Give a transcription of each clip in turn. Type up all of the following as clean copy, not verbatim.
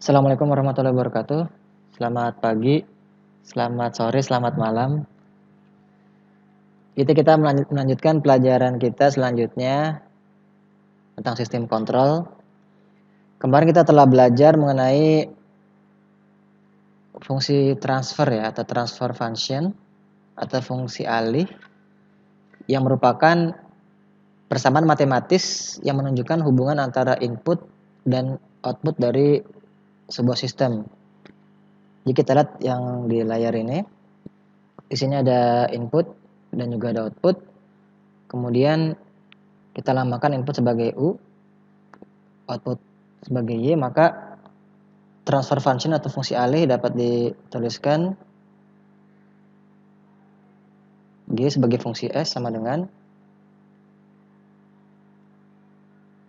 Assalamualaikum warahmatullahi wabarakatuh. Selamat pagi, selamat sore, selamat malam. Kita melanjutkan pelajaran kita selanjutnya tentang sistem kontrol. Kemarin kita telah belajar mengenai fungsi transfer ya, atau transfer function, atau fungsi alih yang merupakan persamaan matematis yang menunjukkan hubungan antara input dan output dari sebuah sistem. Jadi kita lihat yang di layar ini. Di sini ada input dan juga ada output. Kemudian kita lambangkan input sebagai U, output sebagai Y, maka transfer function atau fungsi alih dapat dituliskan G sebagai fungsi S sama dengan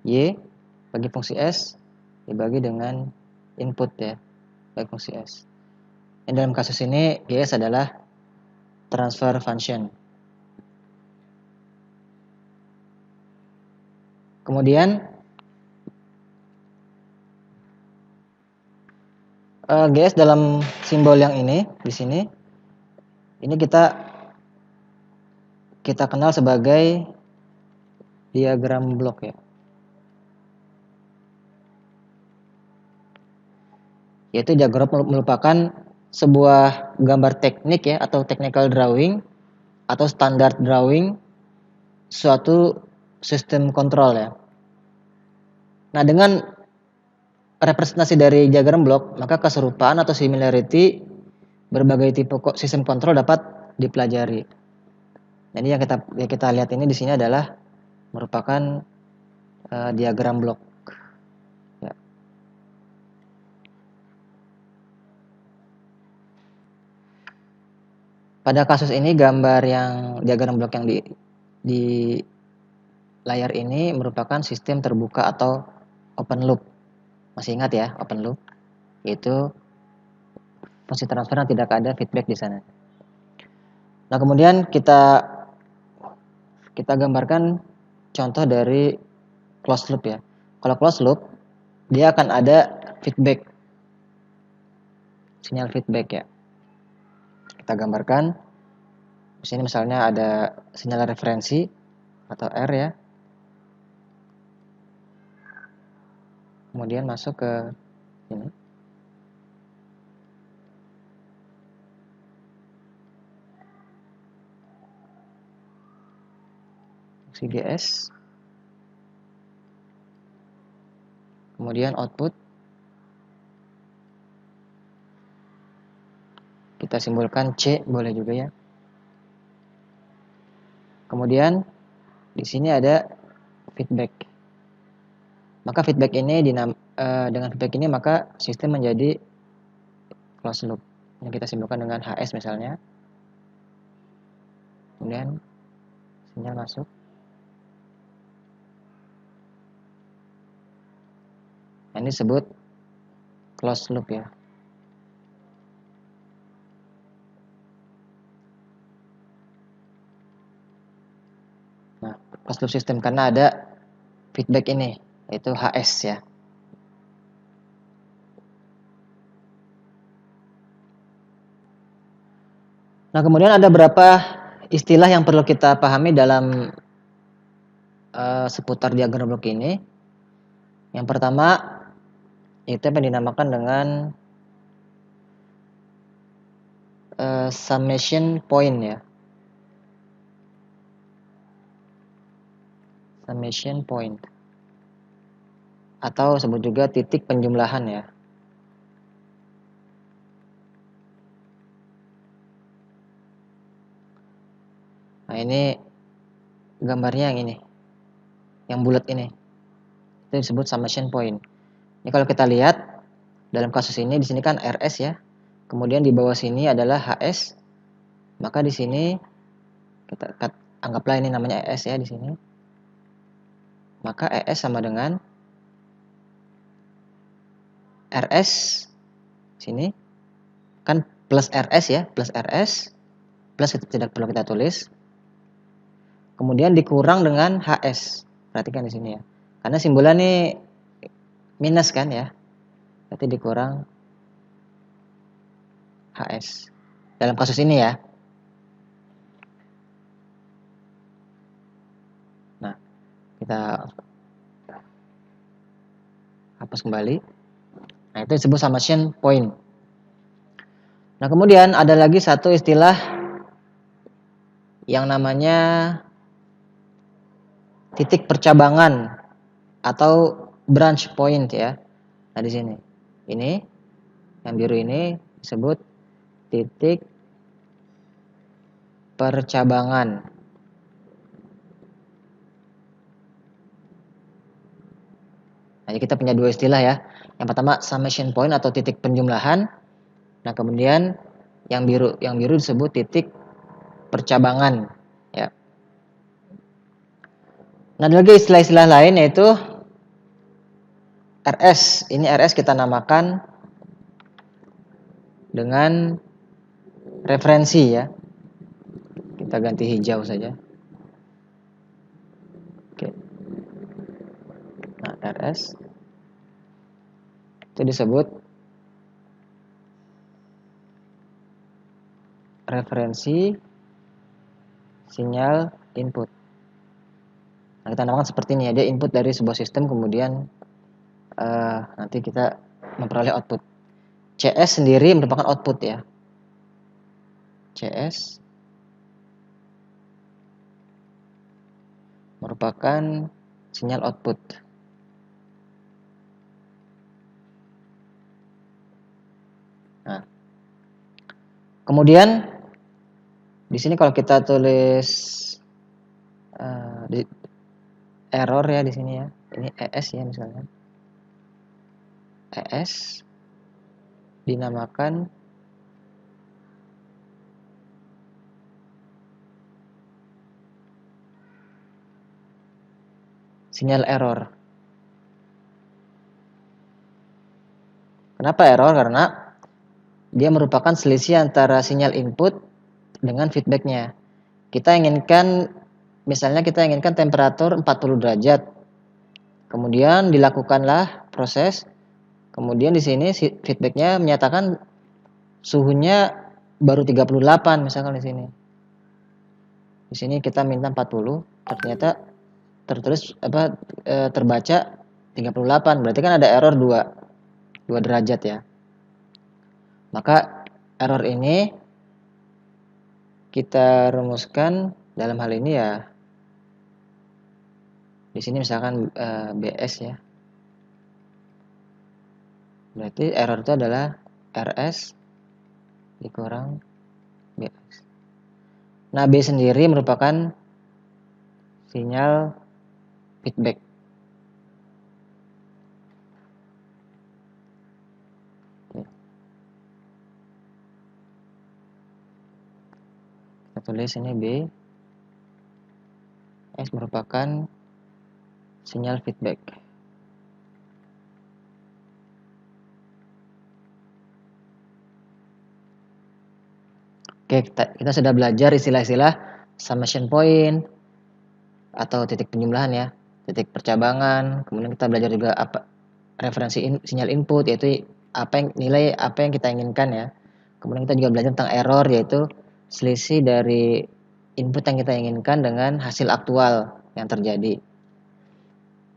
Y bagi fungsi S dibagi dengan input ya, bagi fungsi S. Dan dalam kasus ini GS adalah transfer function. Kemudian GS dalam simbol yang ini di sini, ini kita kenal sebagai diagram blok ya. Yaitu diagram merupakan sebuah gambar teknik ya, atau technical drawing atau standar drawing suatu sistem kontrol ya. Nah, dengan representasi dari diagram blok, maka keserupaan atau similarity berbagai tipe sistem kontrol dapat dipelajari. Jadi yang kita lihat ini di sini adalah merupakan diagram blok. Ya. Pada kasus ini gambar yang diagram blok yang di layar ini merupakan sistem terbuka atau open loop. Masih ingat ya, open loop? Yaitu fungsi transfer yang tidak ada feedback di sana. Nah, kemudian kita gambarkan contoh dari closed loop ya. Kalau closed loop, dia akan ada feedback, sinyal feedback ya. Kita gambarkan, di sini misalnya ada sinyal referensi atau R ya. Kemudian masuk ke sini. Fungsi GS. Kemudian output. Kita simbolkan C, boleh juga ya. Kemudian di sini ada feedback. Maka feedback ini dengan feedback ini maka sistem menjadi closed loop. Yang kita simbolkan dengan HS misalnya. Kemudian sinyal masuk. Nah, ini disebut closed loop ya. Nah, closed loop system karena ada feedback ini, yaitu HS ya. Nah, kemudian ada beberapa istilah yang perlu kita pahami dalam seputar diagram blok ini. Yang pertama, itu yang dinamakan dengan summation point ya. Summation point. Atau sebut juga titik penjumlahan ya. Nah, ini gambarnya yang ini. Yang bulat ini. Itu disebut summation point. Ini kalau kita lihat dalam kasus ini di sini kan RS ya. Kemudian di bawah sini adalah HS. Maka di sini kita anggaplah ini namanya ES ya di sini. Maka ES sama dengan RS sini kan plus RS ya, plus RS plus tidak perlu kita tulis. Kemudian dikurang dengan HS. Perhatikan di sini ya. Karena simbolnya nih minus kan ya. berarti dikurang HS. Dalam kasus ini ya. Nah, kita hapus kembali. Nah, itu disebut summation point. Nah, kemudian ada lagi satu istilah yang namanya titik percabangan atau branch point ya. Nah, di sini. Ini yang biru ini disebut titik percabangan. Nah, kita punya dua istilah ya. Yang pertama summation point atau titik penjumlahan. Nah, kemudian yang biru disebut titik percabangan ya. Nah, ada lagi istilah-istilah lain yaitu RS. Ini RS kita namakan dengan referensi ya. Kita ganti hijau saja. Oke. Nah, RS itu disebut referensi sinyal input. Nah, kita namakan seperti ini ya, dia input dari sebuah sistem, kemudian nanti kita memperoleh output. CS sendiri merupakan output ya. CS merupakan sinyal output. Nah, kemudian di sini kalau kita tulis di error ya di sini ya, ini ES ya misalnya, ES dinamakan sinyal error. Kenapa error? Karena dia merupakan selisih antara sinyal input dengan feedbacknya. Kita inginkan, misalnya kita inginkan temperatur 40 derajat. Kemudian dilakukanlah proses. Kemudian di sini feedbacknya menyatakan suhunya baru 38 misalkan di sini. Di sini kita minta 40, ternyata tertulis terbaca 38. Berarti kan ada error 2 derajat ya. Maka error ini kita rumuskan dalam hal ini ya. Di sini misalkan BS ya. Berarti error itu adalah RS dikurang BS. Nah, B sendiri merupakan sinyal feedback. Kita tulis ini B. S merupakan sinyal feedback. Oke, kita sudah belajar istilah-istilah summation point atau titik penjumlahan ya, titik percabangan. Kemudian kita belajar juga apa referensi sinyal input, yaitu nilai apa yang kita inginkan ya. Kemudian kita juga belajar tentang error, yaitu selisih dari input yang kita inginkan dengan hasil aktual yang terjadi.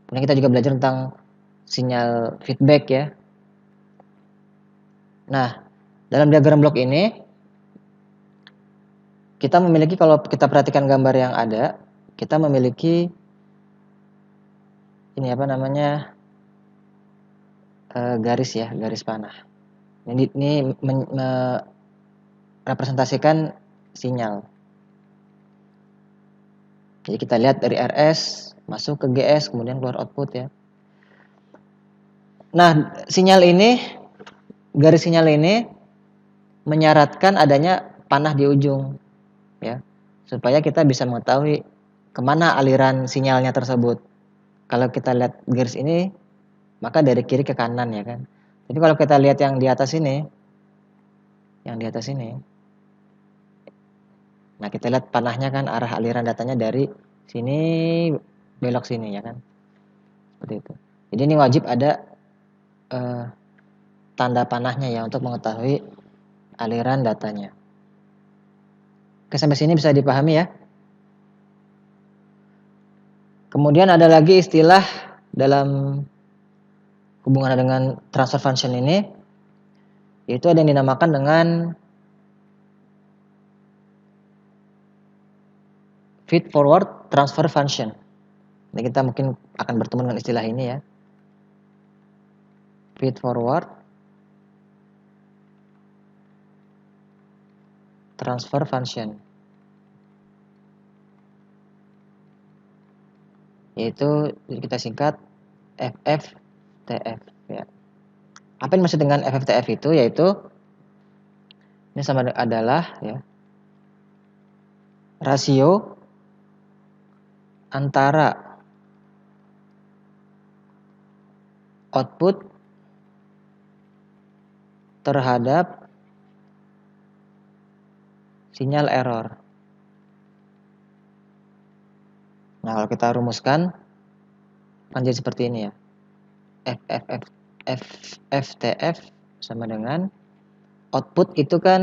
Kemudian kita juga belajar tentang sinyal feedback ya. Nah, dalam diagram blok ini kita memiliki, kalau kita perhatikan gambar yang ada, kita memiliki ini apa namanya garis ya, garis panah. Ini merepresentasikan sinyal. Jadi kita lihat dari RS masuk ke GS, kemudian keluar output ya. Nah, garis sinyal ini menyaratkan adanya panah di ujung ya, supaya kita bisa mengetahui kemana aliran sinyalnya tersebut. Kalau kita lihat garis ini, maka dari kiri ke kanan ya kan. Tapi kalau kita lihat yang di atas ini, nah kita lihat panahnya kan, arah aliran datanya dari sini belok sini ya kan, seperti itu. Jadi ini wajib ada tanda panahnya ya untuk mengetahui aliran datanya. Oke, sampai sini bisa dipahami ya. Kemudian ada lagi istilah dalam hubungan dengan transfer function ini, yaitu ada yang dinamakan dengan feed forward transfer function. Ini kita mungkin akan bertemu dengan istilah ini ya. Feed forward transfer function. Yaitu kita singkat FFTF ya. Apa yang maksud dengan FFTF itu? Yaitu ini sama adalah ya, rasio antara output terhadap sinyal error. Nah, kalau kita rumuskan akan jadi seperti ini ya. FFTF sama dengan output itu kan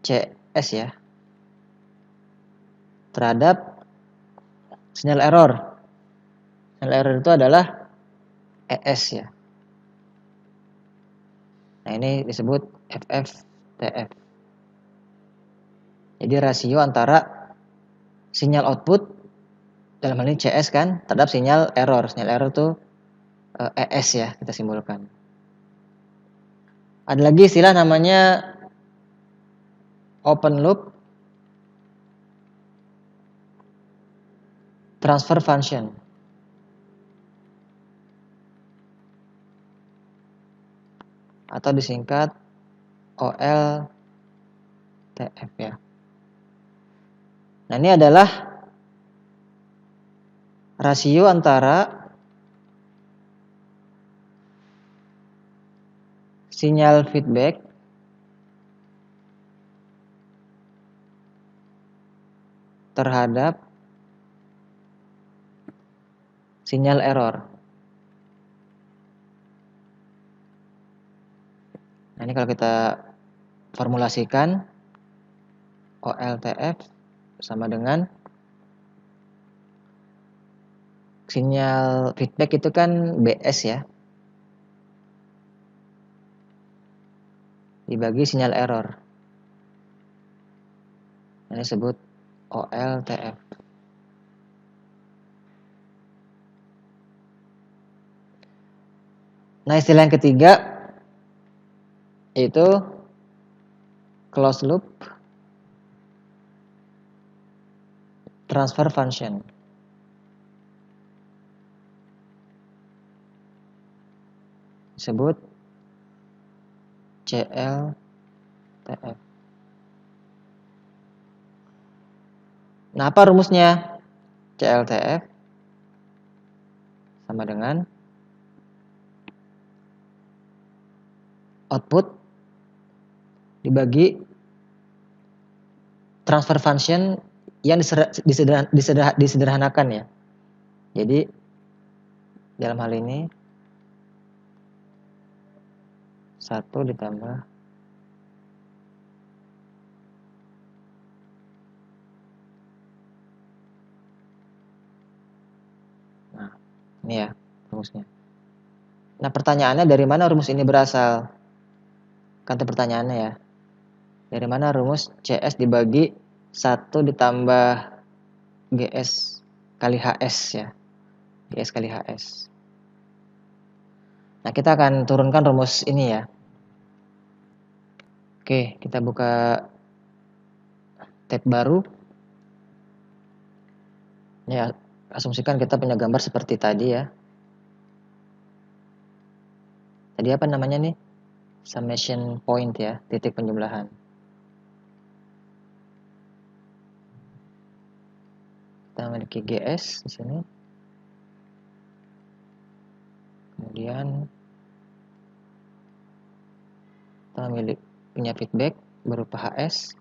CS ya, terhadap sinyal error. Sinyal error itu adalah ES ya. Nah, ini disebut FFTF. Jadi rasio antara sinyal output, dalam hal ini CS kan, terhadap sinyal error. Sinyal error itu ES ya, kita simbolkan. Ada lagi istilah namanya open loop transfer function. Atau disingkat OLTF ya. Nah, ini adalah rasio antara sinyal feedback terhadap sinyal error. Nah, ini kalau kita formulasikan OLTF sama dengan sinyal feedback itu kan BS ya, dibagi sinyal error. Ini disebut OLTF. Nah, istilah yang ketiga yaitu closed loop transfer function. Disebut CLTF. Nah, apa rumusnya? CLTF sama dengan output dibagi transfer function yang disederhanakan ya. Jadi dalam hal ini 1 ditambah ini ya rumusnya. Nah, pertanyaannya dari mana rumus ini berasal? Kan itu pertanyaannya ya. Dari mana rumus CS dibagi 1 ditambah GS kali HS ya. GS kali HS. Nah, kita akan turunkan rumus ini ya. Oke, kita buka tab baru. Ya, asumsikan kita punya gambar seperti tadi ya. Tadi apa namanya nih? Summation point ya, titik penjumlahan. Kita memiliki GS di sini. Kemudian kita punya feedback berupa HS.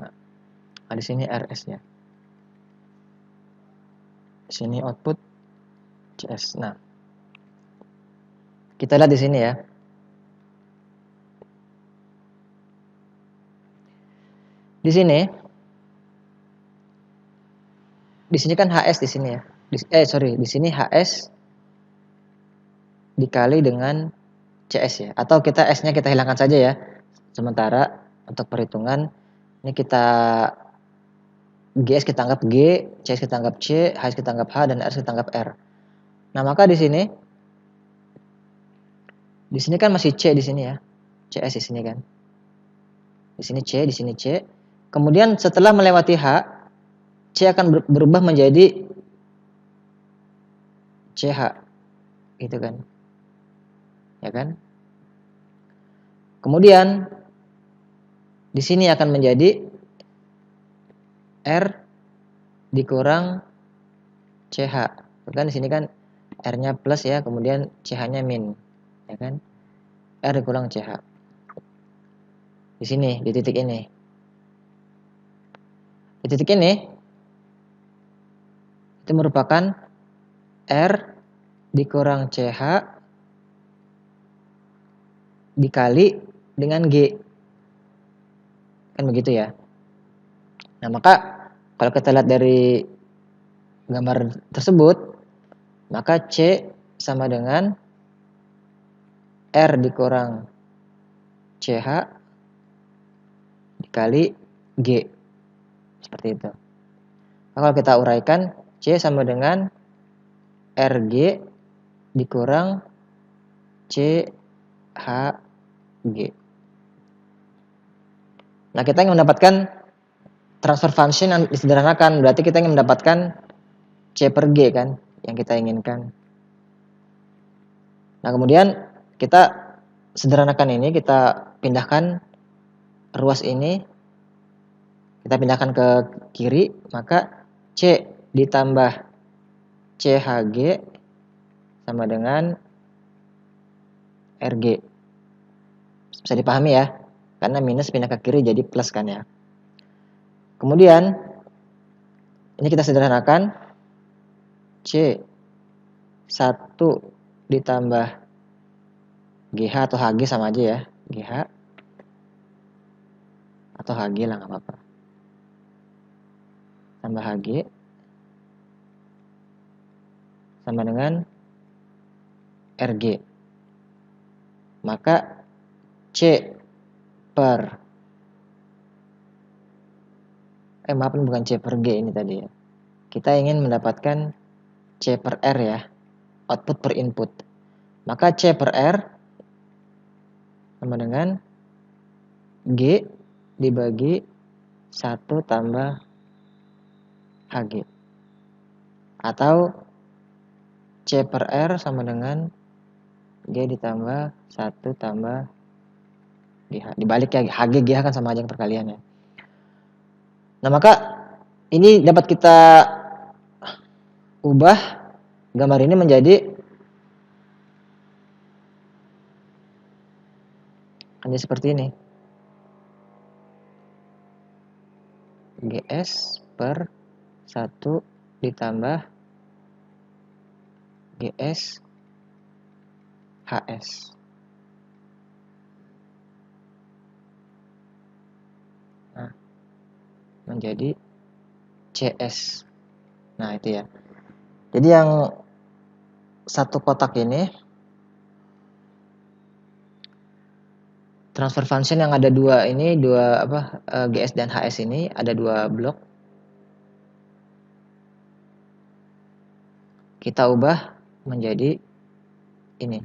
Nah, di sini RS ya. Sini output CS. Nah, kita lihat di sini ya. Di sini kan HS di sini ya. Di sini HS dikali dengan CS ya. Atau kita S-nya kita hilangkan saja ya. Sementara untuk perhitungan ini kita GS kita anggap G, CS kita anggap C, HS kita anggap H, dan R kita anggap R. Nah, maka di sini kan masih C di sini ya. CS di sini kan. Di sini C, di sini C. Kemudian setelah melewati H, C akan berubah menjadi CH. Gitu kan. Ya kan? Kemudian di sini akan menjadi R dikurang CH. Kan di sini kan R-nya plus ya, kemudian CH-nya min. Ya kan? R dikurang CH. Di sini, di titik ini. Di titik ini itu merupakan R dikurang CH dikali dengan G. Kan begitu ya. Nah, maka kalau kita lihat dari gambar tersebut, maka C sama dengan R dikurang CH dikali G. Seperti itu. Nah, kalau kita uraikan, C sama dengan RG dikurang CHG. Nah, kita ingin mendapatkan transfer function yang disederhanakan, berarti kita ingin mendapatkan C per G kan, yang kita inginkan. Nah, kemudian kita sederhanakan ini, kita pindahkan ruas ini, kita pindahkan ke kiri, maka C ditambah CHG sama dengan RG. Bisa dipahami ya, karena minus pindah ke kiri jadi plus kan ya. Kemudian ini kita sederhanakan, C 1 ditambah GH atau HG sama aja ya, GH atau HG lah nggak apa-apa, tambah HG sama dengan RG. Maka C per maaf, bukan C per G ini tadi ya. Kita ingin mendapatkan C per R ya, output per input. Maka C per R sama dengan G dibagi 1 tambah HG. Atau C per R sama dengan G ditambah 1 tambah GH. Dibalik ya, HG GH kan sama aja yang perkalian ya. Nah, maka ini dapat kita ubah gambar ini menjadi hanya seperti ini. GS per 1 ditambah GS HS. Nah, menjadi CS. Nah, itu ya. Jadi yang satu kotak ini transfer function yang ada dua ini, GS dan HS ini ada dua blok. Kita ubah menjadi ini.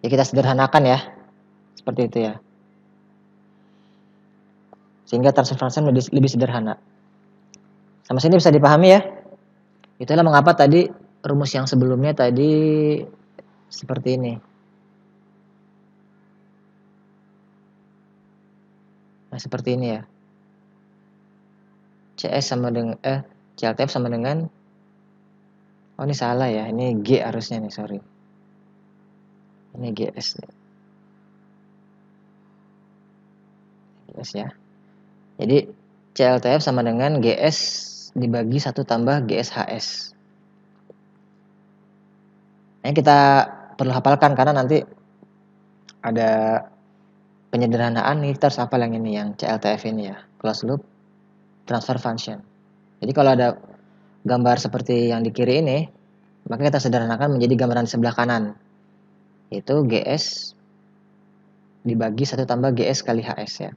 Ya, kita sederhanakan ya. Seperti itu ya. Sehingga transfer function lebih sederhana. Sama sini bisa dipahami ya. Itulah mengapa tadi rumus yang sebelumnya tadi seperti ini. Nah, seperti ini ya. CS sama dengan CLTF sama dengan, oh ini salah ya, ini G harusnya nih, sorry. Ini GS nih. GS ya. Jadi CLTF sama dengan GS dibagi 1 tambah GSHS. Ini kita perlu hafalkan karena nanti ada penyederhanaan nih, kita harus hafal yang ini, yang CLTF ini ya, closed loop transfer function. Jadi kalau ada gambar seperti yang di kiri ini, maka kita sederhanakan menjadi gambaran di sebelah kanan, yaitu GS dibagi 1 tambah GS kali HS ya.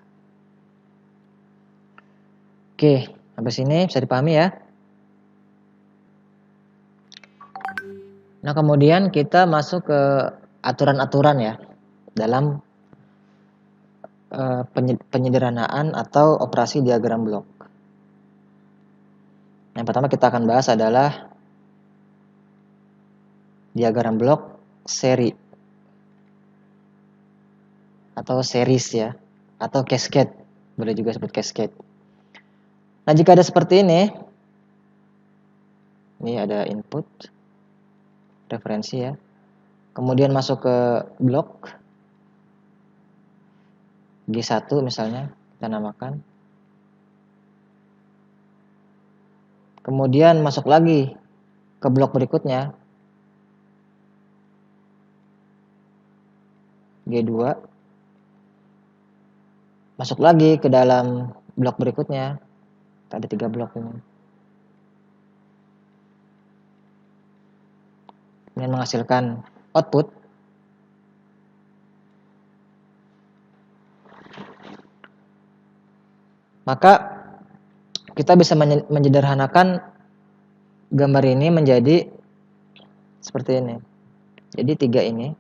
Oke, sampai sini bisa dipahami ya. Nah, kemudian kita masuk ke aturan-aturan ya dalam penyederhanaan atau operasi diagram blok. Yang pertama kita akan bahas adalah diagram blok seri atau series ya, atau cascade, boleh juga sebut cascade. Nah, jika ada seperti ini ada input referensi ya, kemudian masuk ke blok G1 misalnya, kita namakan, kemudian masuk lagi ke blok berikutnya G2, masuk lagi ke dalam blok berikutnya, ada 3 blok ini, kemudian menghasilkan output. Maka kita bisa menyederhanakan gambar ini menjadi seperti ini. Jadi 3 ini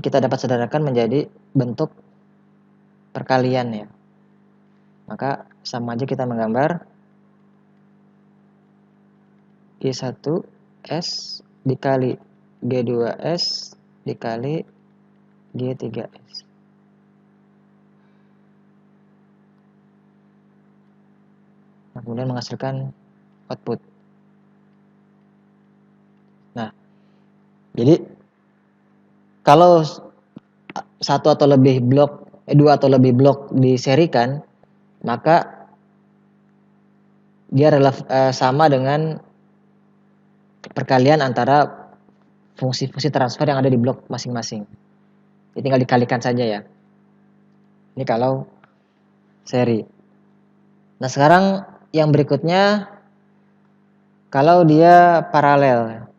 kita dapat sederhanakan menjadi bentuk perkalian ya. Maka sama aja kita menggambar G1S dikali G2S dikali G3S. Nah, kemudian menghasilkan output. Nah, jadi kalau 1 atau lebih blok, 2 atau lebih blok diserikan, maka dia sama dengan perkalian antara fungsi-fungsi transfer yang ada di blok masing-masing. Jadi tinggal dikalikan saja ya. Ini kalau seri. Nah, sekarang yang berikutnya kalau dia paralel.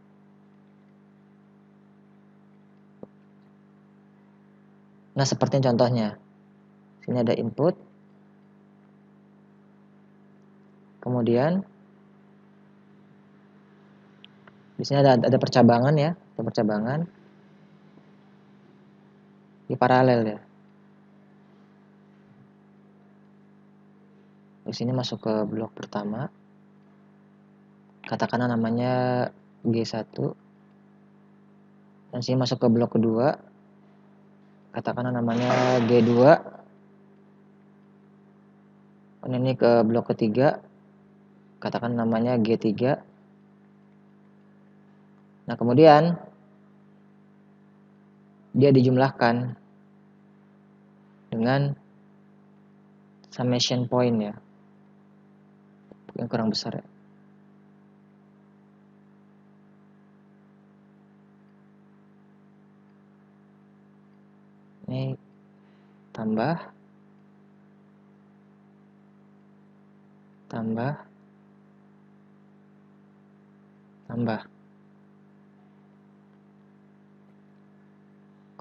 Nah, seperti contohnya. Sini ada input. Kemudian di sini ada percabangan ya, ada percabangan. Di paralel ya. Di sini masuk ke blok pertama. Katakanlah namanya G1. Dan sini masuk ke blok kedua. Katakanlah namanya G2. Dan ini ke blok ketiga. Katakan namanya G3. Nah, kemudian dia dijumlahkan dengan summation point ya, yang kurang besar ya. Ini tambah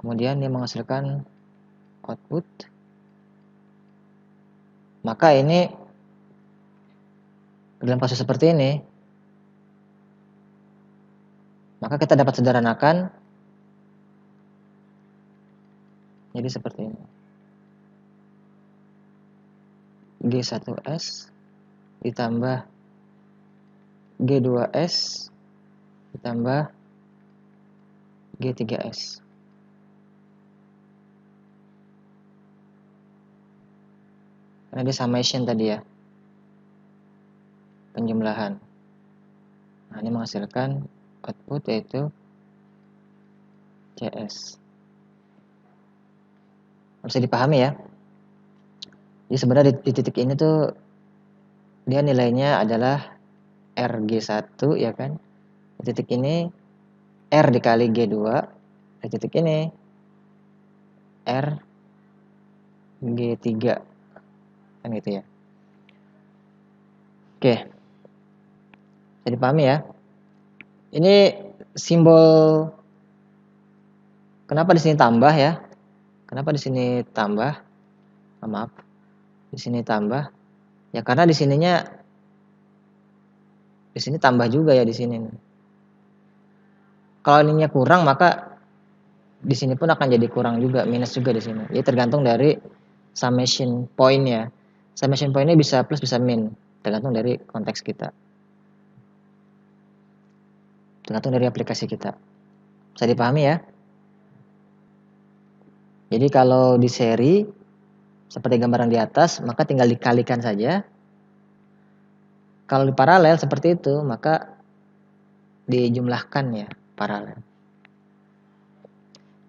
kemudian dia menghasilkan output. Maka ini dalam kasus seperti ini, maka kita dapat sederhanakan jadi seperti ini. G1S ditambah G2S ditambah G3S. Karena dia summation tadi ya, penjumlahan. Nah, ini menghasilkan output yaitu CS. Bisa dipahami ya. Jadi sebenarnya di titik ini tuh dia nilainya adalah RG1 ya kan. Di titik ini R dikali G2. Di titik ini RG3 kan gitu ya. Oke, bisa dipahami ya. Ini simbol kenapa di sini tambah ya? Kenapa di sini tambah? Maaf, di sini tambah. Ya karena di sini tambah juga ya di sini. Kalau ininya kurang maka di sini pun akan jadi kurang juga, minus juga di sini. Jadi tergantung dari summation point ya. Summation point ini bisa plus bisa min, tergantung dari konteks kita. Tergantung dari aplikasi kita. Bisa dipahami ya? Jadi kalau di seri seperti gambaran di atas, maka tinggal dikalikan saja. Kalau di paralel seperti itu, maka dijumlahkan ya, paralel.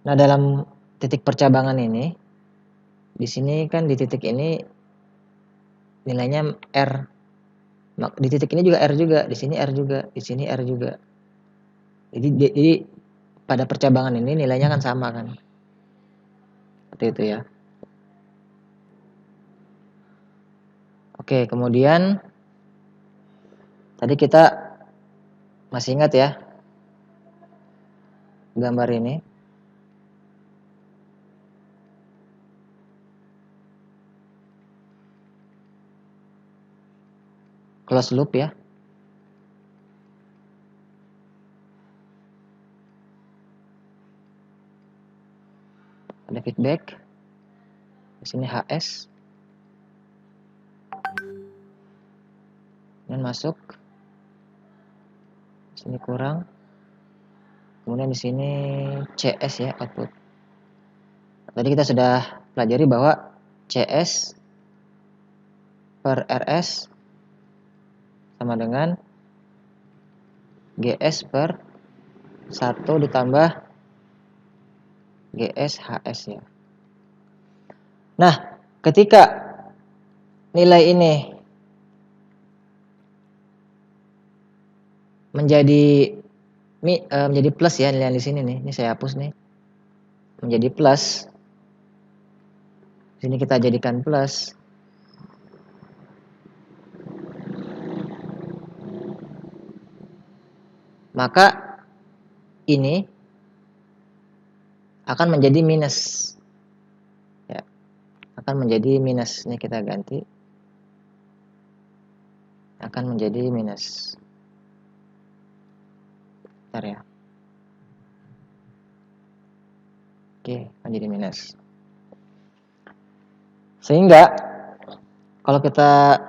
Nah, dalam titik percabangan ini, di sini kan di titik ini nilainya R. Di titik ini juga R juga, di sini R juga, di sini R juga. Jadi pada percabangan ini nilainya kan sama kan. Seperti itu ya. Oke, kemudian tadi kita masih ingat ya gambar ini. Close loop ya. Ada feedback. Di sini HS. Kemudian masuk. Di sini kurang. Kemudian di sini CS ya output. Tadi kita sudah pelajari bahwa CS per RS sama dengan GS per 1 ditambah GS HS ya. Nah, ketika nilai ini menjadi plus ya, nilai di sini nih. Ini saya hapus nih. Menjadi plus. Sini kita jadikan plus. Maka ini akan menjadi minus. Ya. Akan menjadi minus. Ini kita ganti. Akan menjadi minus. Bentar ya. Oke, akan jadi minus. Sehingga kalau kita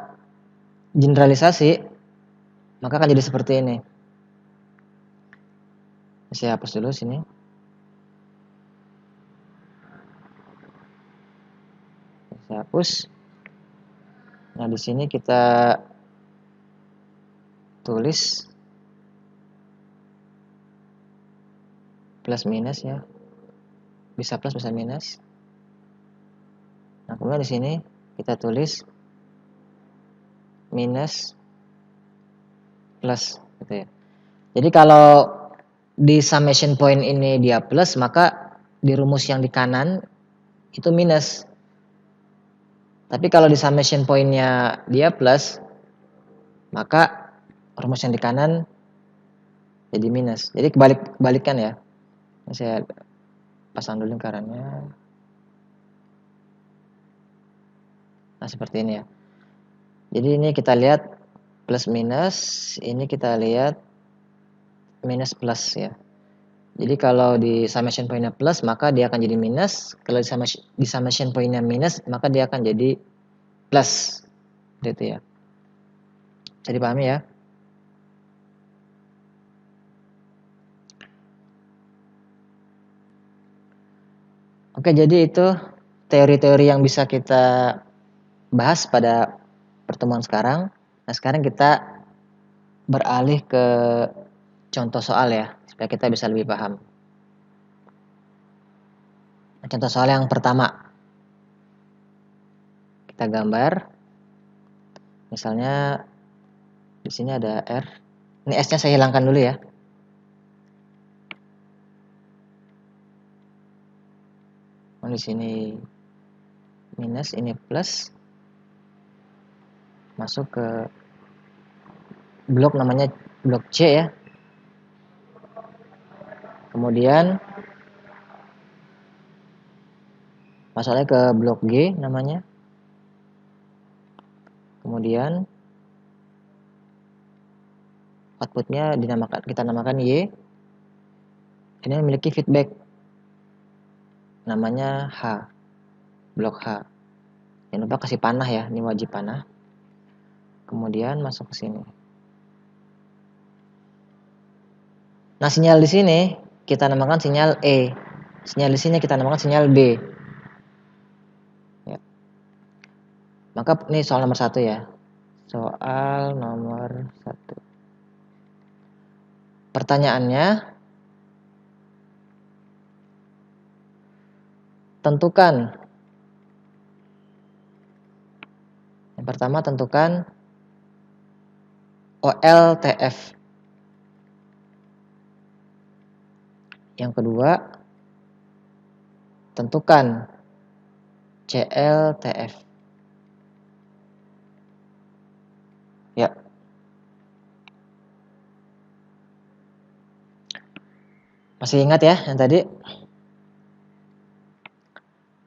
generalisasi, maka akan jadi seperti ini. Saya hapus dulu sini. Saya hapus. Nah, di sini kita tulis plus minus ya. Bisa plus bisa minus. Nah, kemudian di sini kita tulis minus plus gitu ya. Jadi kalau di summation point ini dia plus, maka di rumus yang di kanan itu minus. Tapi kalau di summation point-nya dia plus, maka rumus yang di kanan jadi minus. Jadi kebalikan ya. Ini saya pasang dulu lingkarannya. Nah, seperti ini ya. Jadi ini kita lihat plus minus, ini kita lihat minus plus ya. Jadi kalau di summation point-nya plus, maka dia akan jadi minus. Kalau di summation point-nya minus, maka dia akan jadi plus. Gitu ya. Bisa dipahami ya? Oke, jadi itu teori-teori yang bisa kita bahas pada pertemuan sekarang. Nah, sekarang kita beralih ke contoh soal ya, supaya kita bisa lebih paham. Contoh soal yang pertama. Kita gambar. Misalnya di sini ada R. Ini S-nya saya hilangkan dulu ya. Di sini minus, ini plus. Masuk ke blok namanya blok C ya. Kemudian masuknya ke blok G namanya. Kemudian outputnya kita namakan Y. Ini memiliki feedback namanya H, blok H. Jangan lupa kasih panah ya, ini wajib panah. Kemudian masuk ke sini. Nah, sinyal di sini kita namakan sinyal E. Sinyal di sini kita namakan sinyal B. Ya. Maka ini soal nomor 1 ya. Soal nomor 1. Pertanyaannya, tentukan. Yang pertama tentukan OLTF. Yang kedua, tentukan CLTF. Ya. Masih ingat ya yang tadi?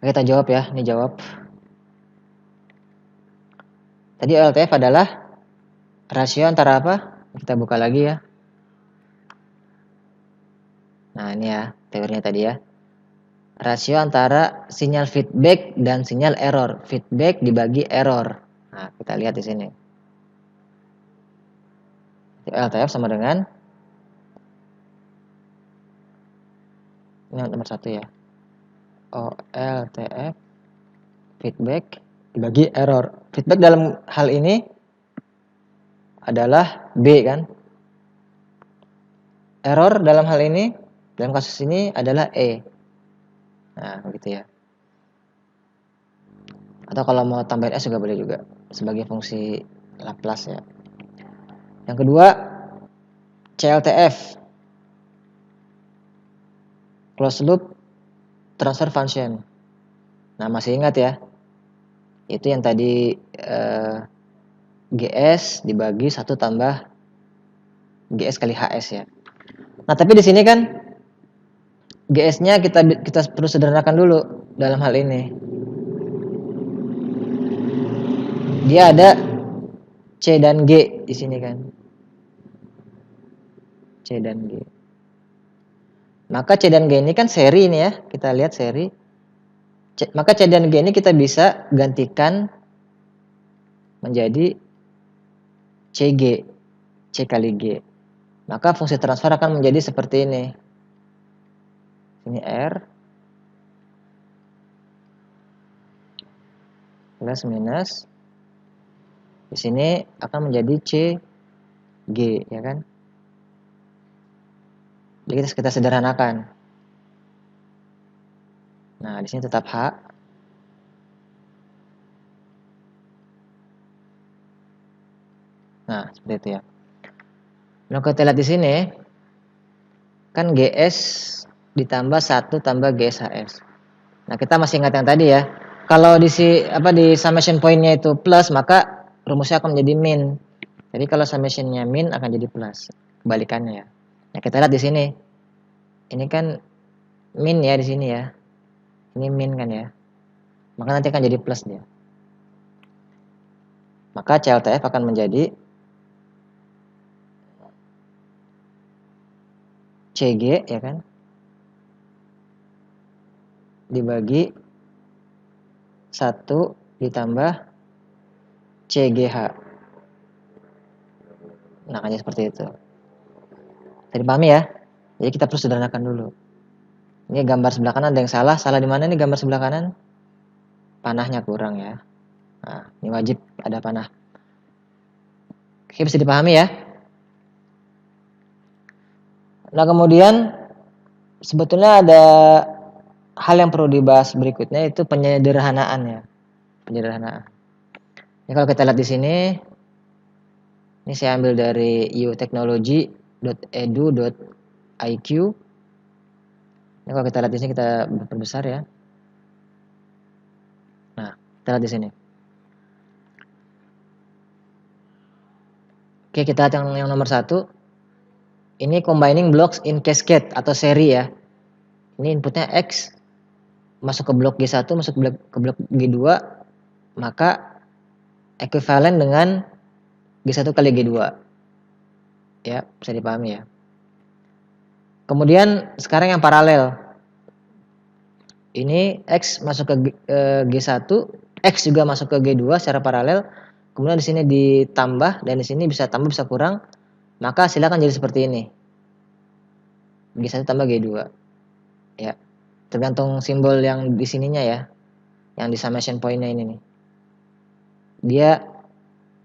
Kita jawab ya, ini jawab. Tadi OLTF adalah rasio antara apa? Kita buka lagi ya. Nah, ini ya teorinya tadi ya. Rasio antara sinyal feedback dan sinyal error. Feedback dibagi error. Nah, kita lihat di sini. OLTF sama dengan ini nomor 1 ya. OLTF feedback dibagi error. Feedback dalam hal ini adalah B kan. Error dalam hal ini, dalam kasus ini adalah E. Nah, begitu ya. Atau kalau mau tambahin S juga boleh juga sebagai fungsi Laplace ya. Yang kedua, CLTF, closed loop transfer function. Nah, masih ingat ya? Itu yang tadi GS dibagi 1 tambah GS kali HS ya. Nah, tapi di sini kan GS-nya kita perlu sederhanakan dulu dalam hal ini. Dia ada C dan G di sini kan. C dan G. Maka C dan G ini kan seri ini ya. Kita lihat seri. Maka C dan G ini kita bisa gantikan menjadi CG. C kali G. Maka fungsi transfer akan menjadi seperti ini. Ini R plus minus. Di sini akan menjadi C G ya kan. Jadi kita sederhanakan. Nah, di sini tetap H. Nah, seperti itu ya. Nah, kita lihat di sini kan GS ditambah 1 tambah GSHS. Nah, kita masih ingat yang tadi ya. Kalau di summation point-nya itu plus, maka rumusnya akan menjadi min. Jadi kalau summation-nya min akan jadi plus. Kebalikannya ya. Nah, kita lihat di sini. Ini kan min ya di sini ya. Ini min kan ya. Maka nanti akan jadi plus dia. Maka CLTF akan menjadi CG ya kan. Dibagi 1 ditambah CGH. Nah, hanya seperti itu. Tadi pahami ya? Jadi kita perlu sederhanakan dulu. Ini gambar sebelah kanan ada yang salah. Salah di mana nih gambar sebelah kanan? Panahnya kurang ya. Nah, ini wajib ada panah. Oke, bisa dipahami ya? Nah, kemudian sebetulnya ada hal yang perlu dibahas berikutnya itu penyederhanaan ya. Penyederhanaan. Ini kalau kita lihat di sini, ini saya ambil dari uteknologi.edu.iq. Ini kalau kita lihat di sini, kita perbesar ya. Nah, kita lihat di sini. Oke, kita lihat yang nomor 1. Ini combining blocks in cascade atau seri ya. Ini inputnya X masuk ke blok G1, masuk ke blok G2, maka ekuivalen dengan G1 kali G2. Ya, bisa dipahami ya. Kemudian sekarang yang paralel. Ini X masuk ke G1, X juga masuk ke G2 secara paralel. Kemudian di sini ditambah dan di sini bisa tambah bisa kurang. Maka silakan jadi seperti ini. G1 tambah G2. Ya. Tergantung simbol yang di sininya ya. Yang di summation point-nya ini nih. Dia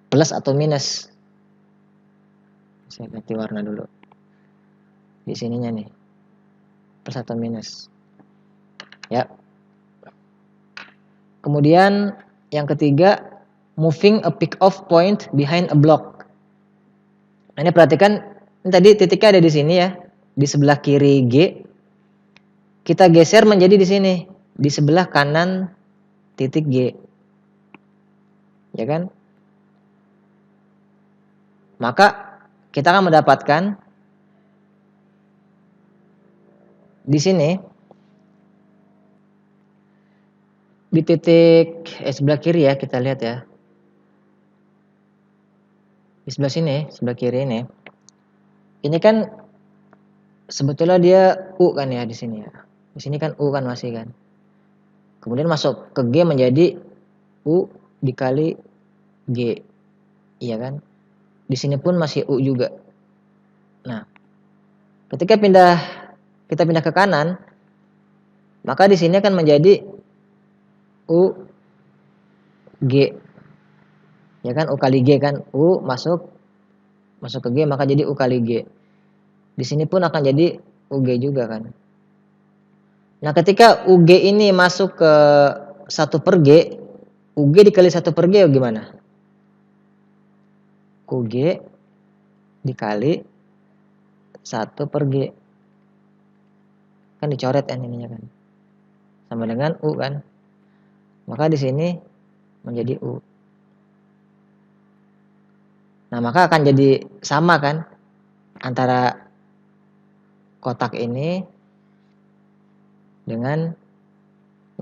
plus atau minus. Saya ganti warna dulu. Di sininya nih. Plus atau minus. Ya. Kemudian yang ketiga, moving a pick-off point behind a block. Nah, ini perhatikan, ini tadi titiknya ada di sini ya, di sebelah kiri G. Kita geser menjadi di sini, di sebelah kanan titik G. Ya kan? Maka kita akan mendapatkan di sini di titik sebelah kiri ya, kita lihat ya. Di sebelah sini, sebelah kiri ini. Ini kan sebetulnya dia U kan ya di sini ya. Di sini kan U kan masih kan. Kemudian masuk ke G menjadi U dikali G. Iya kan? Di sini pun masih U juga. Nah, ketika kita pindah ke kanan, maka di sini akan menjadi U G. Ya kan? U kali G kan? U masuk ke G maka jadi U kali G. Di sini pun akan jadi UG juga kan. Nah, ketika UG ini masuk ke 1 per G, UG dikali 1 per G gimana? UG dikali 1 per G. Kan dicoret kan ininya kan. Sama dengan U kan. Maka di sini menjadi U. Nah, maka akan jadi sama kan antara kotak ini dengan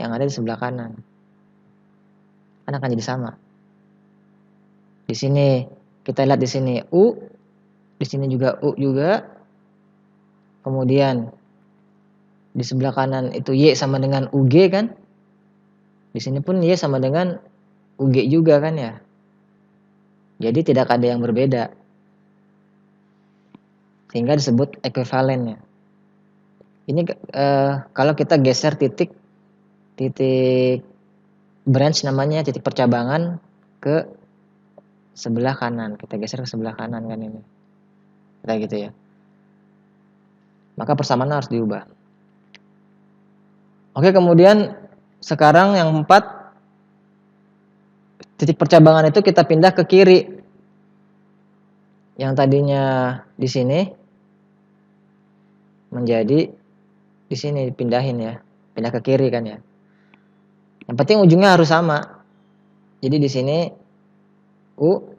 yang ada di sebelah kanan. Kan akan jadi sama. Di sini kita lihat di sini U, di sini juga U juga. Kemudian di sebelah kanan itu Y sama dengan UG kan. Di sini pun Y sama dengan UG juga kan ya. Jadi tidak ada yang berbeda. Sehingga disebut ekuivalennya. Ini kalau kita geser titik branch namanya, titik percabangan ke sebelah kanan. Kita geser ke sebelah kanan kan ini. Kayak gitu ya. Maka persamaan harus diubah. Oke, kemudian sekarang yang 4, titik percabangan itu kita pindah ke kiri. Yang tadinya di sini menjadi di sini dipindahin ya. Pindah ke kiri kan ya. Yang penting ujungnya harus sama. Jadi di sini U,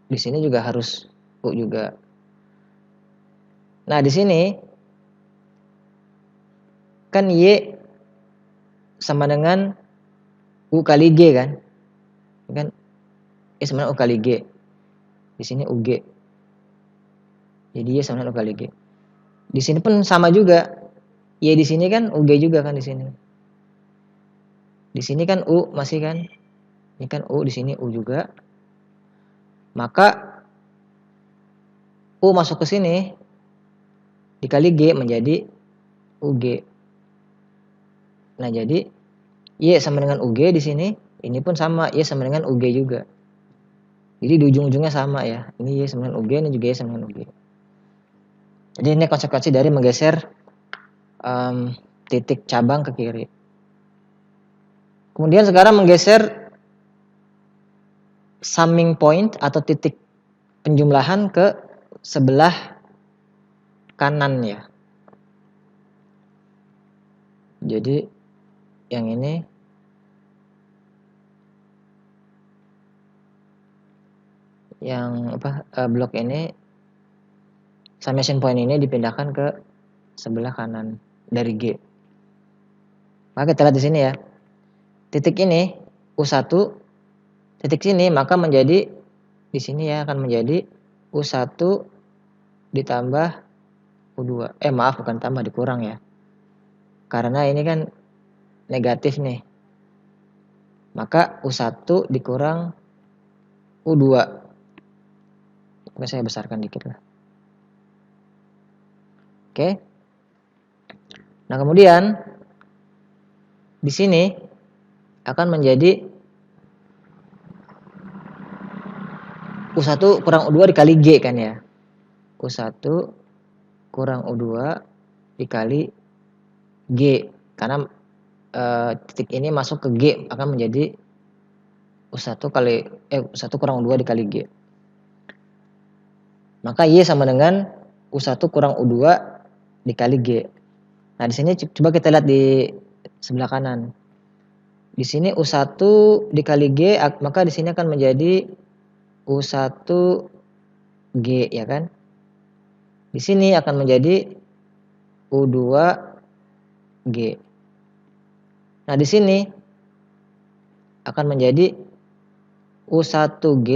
di sini juga harus U juga. Nah, di sini kan Y sama dengan U kali G kan. Kan Y sama dengan U kali G. Di sini UG. Jadi Y sama dengan U kali G. Di sini pun sama juga. Y di sini kan UG juga kan di sini. Di sini kan U masih kan. Ini kan U, di sini U juga. Maka U masuk ke sini dikali G menjadi UG. Nah, jadi Y sama dengan UG di sini, ini pun sama, Y sama dengan UG juga. Jadi di ujung-ujungnya sama ya. Ini Y sama dengan UG, ini juga Y sama dengan UG. Jadi ini konsekuensi dari menggeser titik cabang ke kiri. Kemudian sekarang menggeser summing point atau titik penjumlahan ke sebelah kanan ya. Jadi yang ini blok ini summation point ini dipindahkan ke sebelah kanan dari G. Maka kita lihat di sini ya. Titik ini U1 titik sini maka menjadi di sini ya akan menjadi U1 ditambah U2. Maaf bukan tambah dikurang ya. Karena ini kan negatif nih. Maka U1 dikurang U2. Coba saya besarkan dikit lah. Oke. Nah, kemudian di sini akan menjadi U1 kurang U2 dikali G kan ya. U1 kurang U2 dikali G. Karena titik ini masuk ke G akan menjadi U1 kurang U2 dikali G. Maka Y sama dengan U1 kurang U2 dikali G. Nah, di sini coba kita lihat di sebelah kanan. Di sini U1 dikali G, maka di sini akan menjadi U1 G ya kan. Di sini akan menjadi U2 G. Nah, di sini akan menjadi U1 G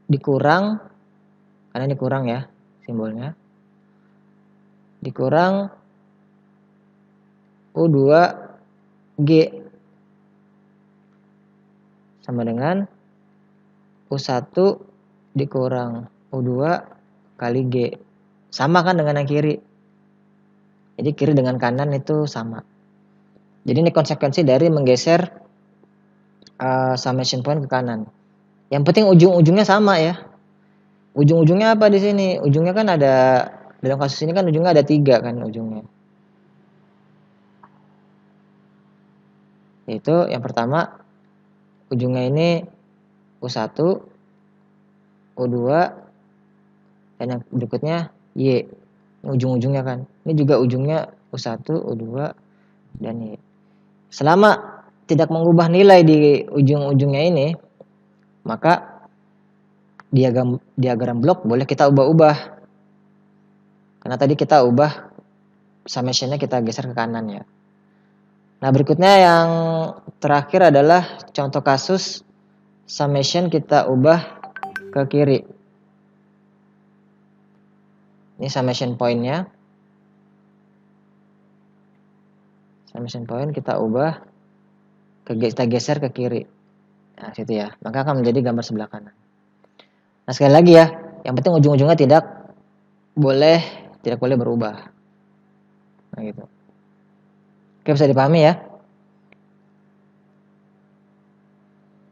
dikurang, karena ini kurang ya simbolnya, dikurang U2 G sama dengan U1 dikurang U2 kali G. Sama kan dengan yang kiri. Jadi kiri dengan kanan itu sama. Jadi ini konsekuensi dari menggeser summation point ke kanan. Yang penting ujung-ujungnya sama ya. Ujung-ujungnya apa di sini? Ujungnya kan ada, dalam kasus ini kan ujungnya ada 3 kan ujungnya. Yaitu yang pertama ujungnya ini U1, U2, dan yang berikutnya Y. Ini ujung-ujungnya kan. Ini juga ujungnya U1, U2, dan Y. Selama tidak mengubah nilai di ujung-ujungnya ini, maka diagram blok boleh kita ubah-ubah. Karena tadi kita ubah summation-nya kita geser ke kanan ya. Nah, berikutnya yang terakhir adalah contoh kasus summation kita ubah ke kiri. Ini summation point-nya. Summation point kita ubah, kita geser ke kiri. Nah, situ ya. Maka akan menjadi gambar sebelah kanan. Nah, sekali lagi ya, yang penting ujung-ujungnya tidak boleh berubah. Nah, gitu. Oke, bisa dipahami ya.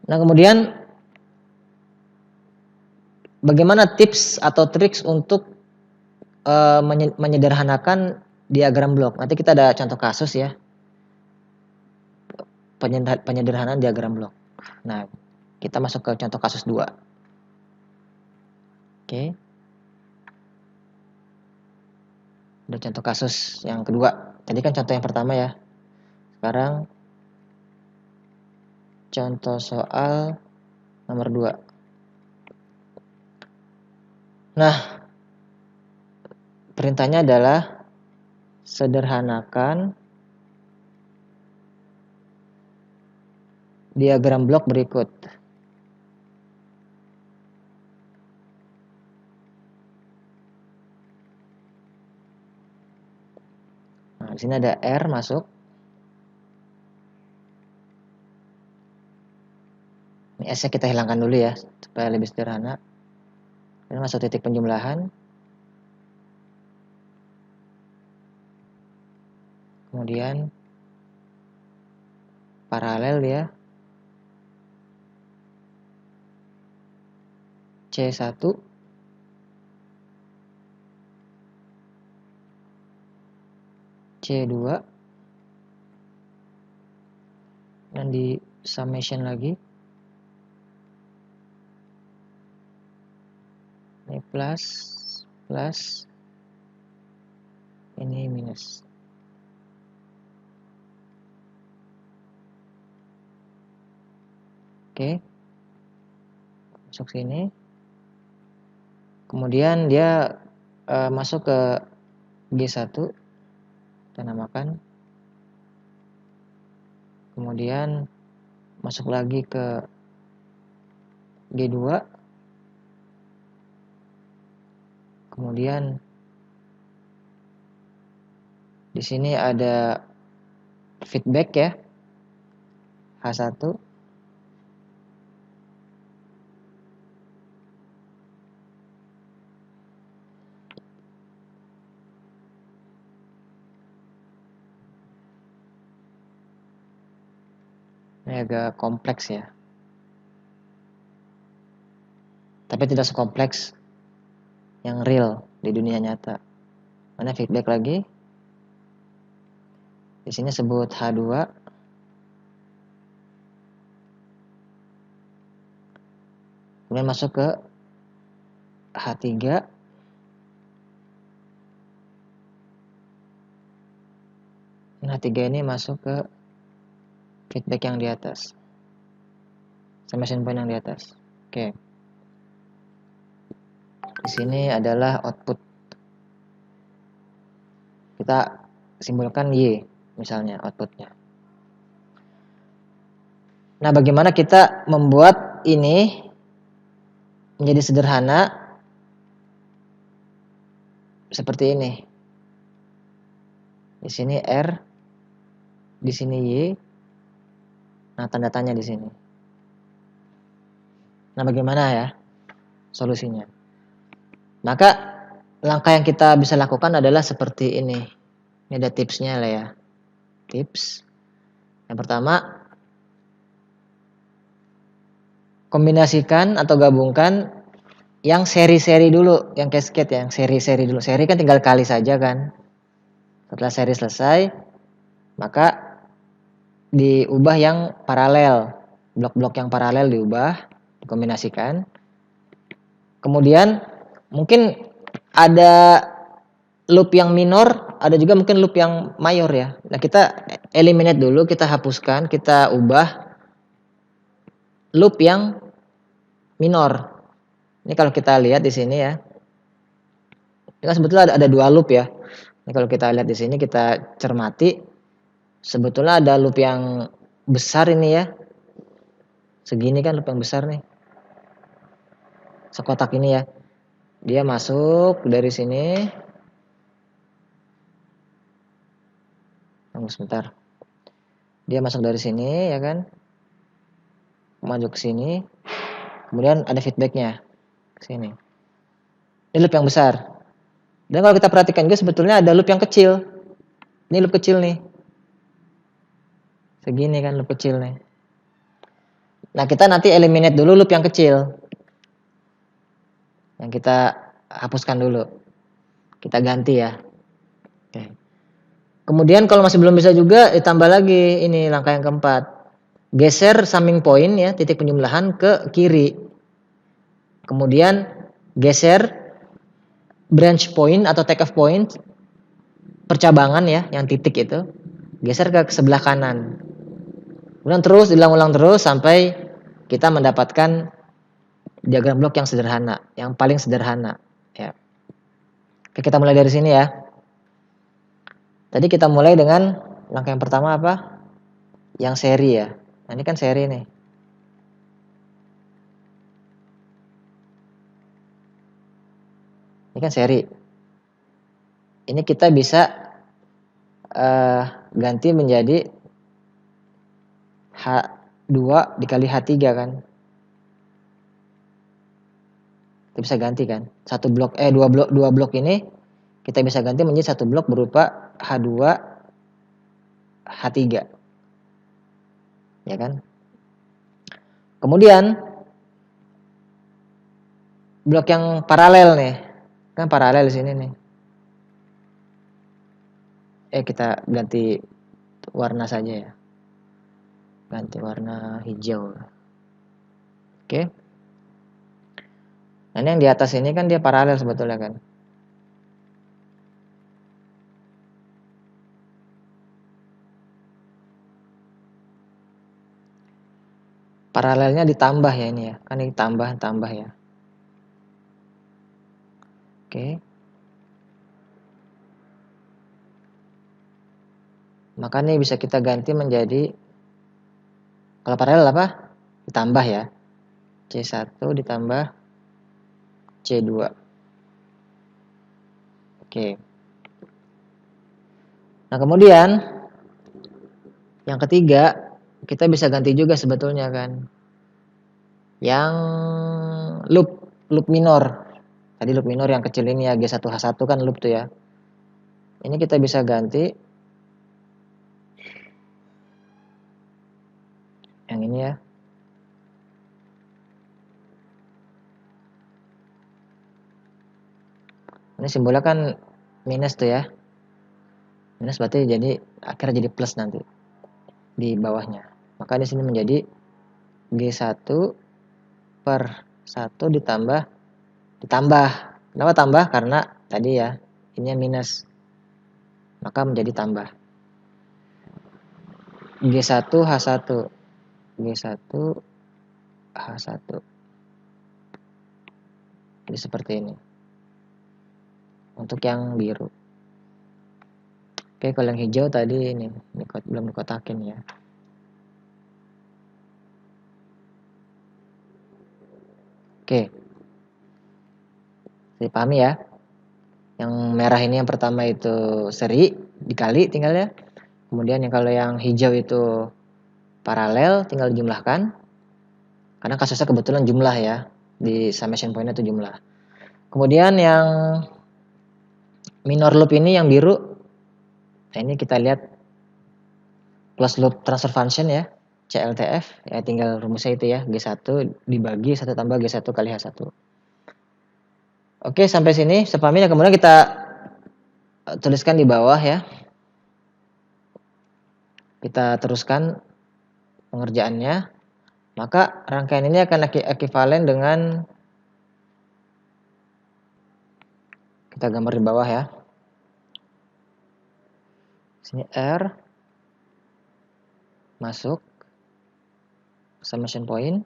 Nah, kemudian bagaimana tips atau triks untuk menyederhanakan diagram blok? Nanti kita ada contoh kasus ya. Penyederhanaan diagram blok. Nah, kita masuk ke contoh kasus 2. Oke. Ada contoh kasus yang kedua. Tadi kan contoh yang pertama ya. Sekarang contoh soal nomor 2. Nah, perintahnya adalah sederhanakan diagram blok berikut. Nah, di sini ada R masuk. Ini S-nya kita hilangkan dulu ya, supaya lebih sederhana. Ini masuk titik penjumlahan. Kemudian paralel ya. C1. C2. Dan di summation lagi. plus, plus, ini minus. Oke, masuk sini. Kemudian dia masuk ke G1, kita namakan. Kemudian masuk lagi ke G2. Kemudian di sini ada feedback ya, H1. Ini agak kompleks ya. Tapi tidak sekompleks yang real di dunia nyata. Mana feedback lagi? Di sini sebut H2. Kemudian masuk ke H3. Nah, H3 ini masuk ke feedback yang di atas. Summation point yang di atas. Oke. Di sini adalah output. Kita simbolkan Y misalnya outputnya. Nah, bagaimana kita membuat ini menjadi sederhana seperti ini. Di sini R, di sini Y. Nah, tanda tanya di sini. Nah, bagaimana ya solusinya? Maka langkah yang kita bisa lakukan adalah seperti ini. Ini ada tipsnya lah ya. Tips. Yang pertama, kombinasikan atau gabungkan yang seri-seri dulu, yang cascade ya, yang seri-seri dulu. Seri kan tinggal kali saja kan. Setelah seri selesai, maka diubah yang paralel. Blok-blok yang paralel diubah, dikombinasikan. Kemudian mungkin ada loop yang minor, ada juga mungkin loop yang mayor ya. Nah, kita eliminate dulu, kita hapuskan, kita ubah loop yang minor. Ini kalau kita lihat di sini ya. Ini kan sebetulnya ada dua loop ya. Ini kalau kita lihat di sini, kita cermati, sebetulnya ada loop yang besar ini ya. Segini kan loop yang besar nih. Sekotak ini ya. Dia masuk dari sini. Tunggu sebentar. Dia masuk dari sini ya kan. Maju ke sini. Kemudian ada feedbacknya ke sini. Ini loop yang besar. Dan kalau kita perhatikan juga sebetulnya ada loop yang kecil. Ini loop kecil nih. Segini kan loop kecil nih. Nah, kita nanti eliminate dulu loop yang kecil. Yang kita hapuskan dulu. Kita ganti ya. Oke. Kemudian kalau masih belum bisa juga ditambah lagi ini langkah yang keempat. Geser summing point ya, titik penjumlahan ke kiri. Kemudian geser branch point atau take off point, percabangan ya, yang titik itu, geser ke sebelah kanan. Kemudian terus diulang-ulang terus sampai kita mendapatkan diagram blok yang sederhana, yang paling sederhana ya. Oke, kita mulai dari sini ya. Tadi kita mulai dengan langkah yang pertama apa? Yang seri ya. Nah, ini kan seri nih. Ini kan seri. Ini kita bisa ganti menjadi H2 dikali H3 kan. Kita bisa ganti kan. Dua blok ini kita bisa ganti menjadi satu blok berupa H2 H3. Ya kan? Kemudian blok yang paralel nih. Kan paralel di sini nih. Kita ganti warna saja ya. Ganti warna hijau. Oke. Nah, ini yang di atas ini kan dia paralel sebetulnya kan. Paralelnya ditambah ya ini ya. Kan ini tambah ya. Oke. Maka ini bisa kita ganti menjadi, kalau paralel apa? Ditambah ya. C1 ditambah C2. Oke. Nah, kemudian yang ketiga, kita bisa ganti juga sebetulnya kan. Yang loop minor. Tadi loop minor yang kecil ini ya, G1H1 kan loop tuh ya. Ini kita bisa ganti yang ini ya. Ini simbolnya kan minus tuh ya. Minus berarti jadi akhirnya jadi plus nanti di bawahnya. Maka di sini menjadi G1 per 1 ditambah. Kenapa tambah? Karena tadi ya, ini minus. Maka menjadi tambah. G1H1. G1H1. Jadi seperti ini. Untuk yang biru. Oke, kalau yang hijau tadi ini belum dikotakin ya. Oke. Dipahami ya. Yang merah ini yang pertama itu seri dikali tinggal ya. Kemudian yang kalau yang hijau itu paralel tinggal dijumlahkan. Karena kasusnya kebetulan jumlah ya. Di summation point itu jumlah. Kemudian yang minor loop ini yang biru. Nah, ini kita lihat closed loop transfer function ya. CLTF ya, tinggal rumusnya itu ya, G1 dibagi 1 tambah G1 kali H1. Oke, sampai sini sepahami. Kemudian kita tuliskan di bawah ya. Kita teruskan pengerjaannya. Maka rangkaian ini akan ekuivalen dengan, kita gambar di bawah ya. Sini R masuk summation point.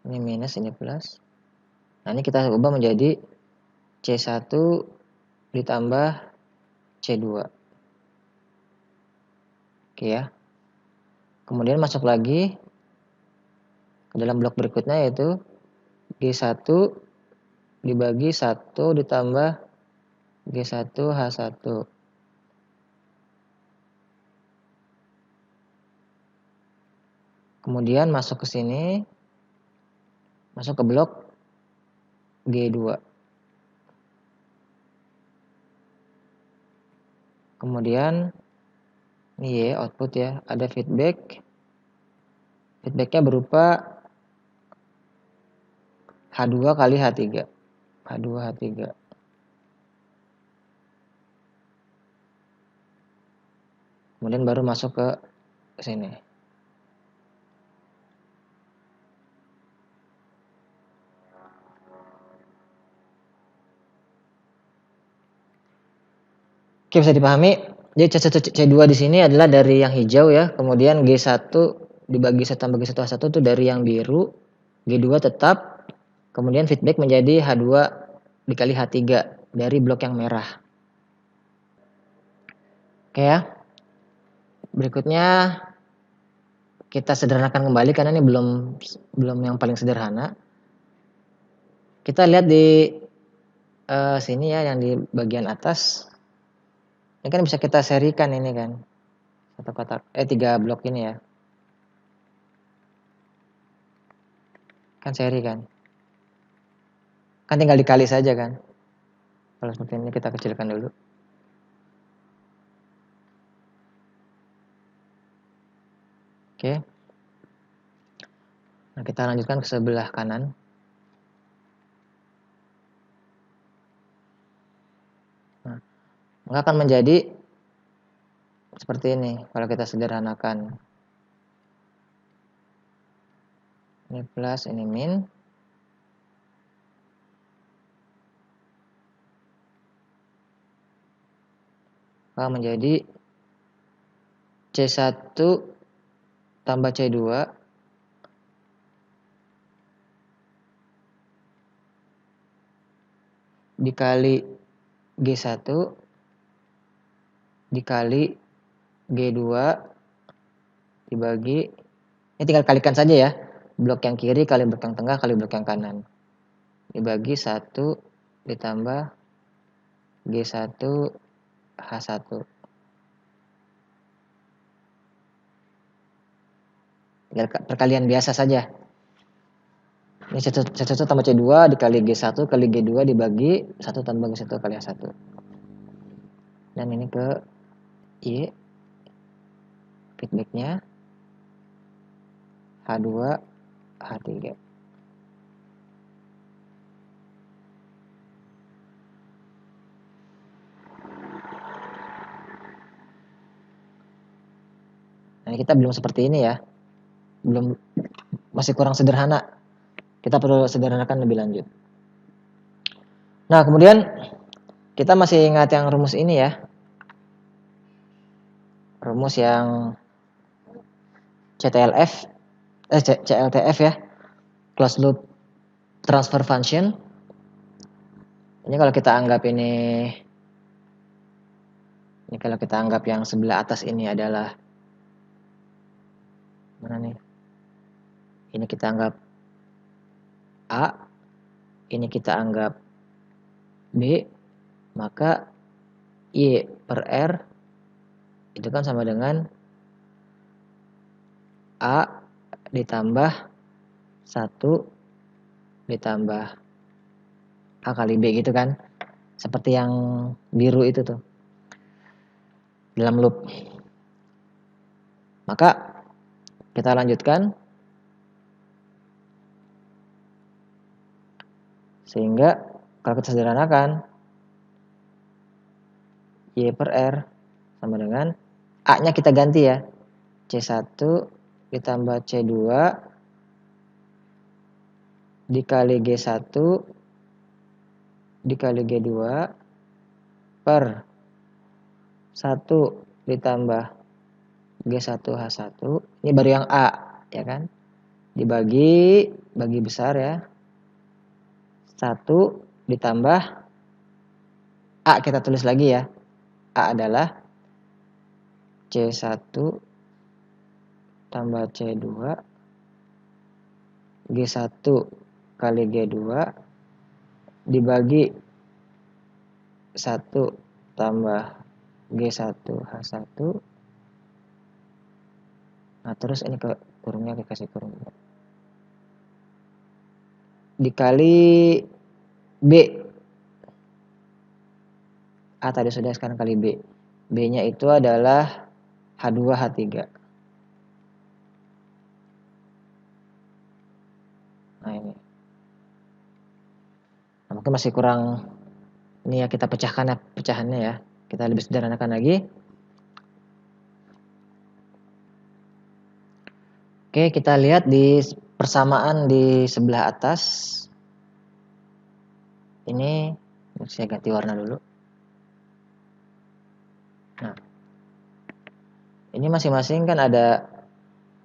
Ini minus, ini plus. Nah, ini kita ubah menjadi C1 ditambah C2. Oke ya. Kemudian masuk lagi ke dalam blok berikutnya yaitu G1 dibagi 1 ditambah G1H1. Kemudian masuk ke sini, masuk ke blok G2. Kemudian ini ya output ya, ada feedback. Feedbacknya berupa H2 kali H3. H2 H3. Kemudian baru masuk ke sini. Oke, bisa dipahami. Jadi C2 di sini adalah dari yang hijau ya. Kemudian G1 dibagi 1 tambah G1H1 itu dari yang biru. G2 tetap. Kemudian feedback menjadi H2 dikali H3 dari blok yang merah. Oke ya. Berikutnya kita sederhanakan kembali karena ini belum yang paling sederhana. Kita lihat di sini ya, yang di bagian atas. Ini kan bisa kita serikan ini kan. Satu kotak 3 blok ini ya. Kan seri kan. Kan tinggal dikali saja kan. Kalau seperti ini kita kecilkan dulu. Oke. Nah, kita lanjutkan ke sebelah kanan. Nah, maka akan menjadi seperti ini kalau kita sederhanakan. Ini plus, ini min. maka menjadi C1 tambah C2 dikali G1 dikali G2 dibagi, ini tinggal kalikan saja ya, blok yang kiri kali blok yang tengah kali blok yang kanan, dibagi 1 ditambah G1 H1. Tinggal perkalian biasa saja. Ini C1 tambah C2 dikali G1 kali G2 dibagi 1 tambah G1 kali H1. Dan ini ke Y, feedbacknya H2 H3. Nah, kita belum seperti ini ya, belum, masih kurang sederhana, kita perlu sederhanakan lebih lanjut. Nah, kemudian kita masih ingat yang rumus ini ya, rumus yang CLTF ya, closed loop transfer function. Ini kalau kita anggap ini kalau kita anggap yang sebelah atas ini adalah mana nih? Ini kita anggap A, ini kita anggap B, maka Y per R itu kan sama dengan A ditambah 1 ditambah A kali B gitu kan. Seperti yang biru itu tuh. Dalam loop. Maka kita lanjutkan. Sehingga kalau kita sederhanakan Y per R sama dengan A-nya kita ganti ya. C1 ditambah C2 dikali G1 dikali G2 per 1 ditambah G1 H1. Ini baru yang A ya kan. Dibagi besar ya. 1 ditambah A kita tulis lagi ya. A adalah C1 tambah C2 G1 kali G2 dibagi 1 tambah G1 H1. Nah, terus ini ke kurungnya kita kasih kurung. Dikali B. A tadi sudah, sekarang kali B. B-nya itu adalah H2 H3. Nah, ini. Nah, mungkin masih kurang ini ya, kita pecahkan ya pecahannya ya. Kita lebih sederhanakan lagi. Oke, kita lihat di persamaan di sebelah atas. Ini saya ganti warna dulu. Nah, ini masing-masing kan ada,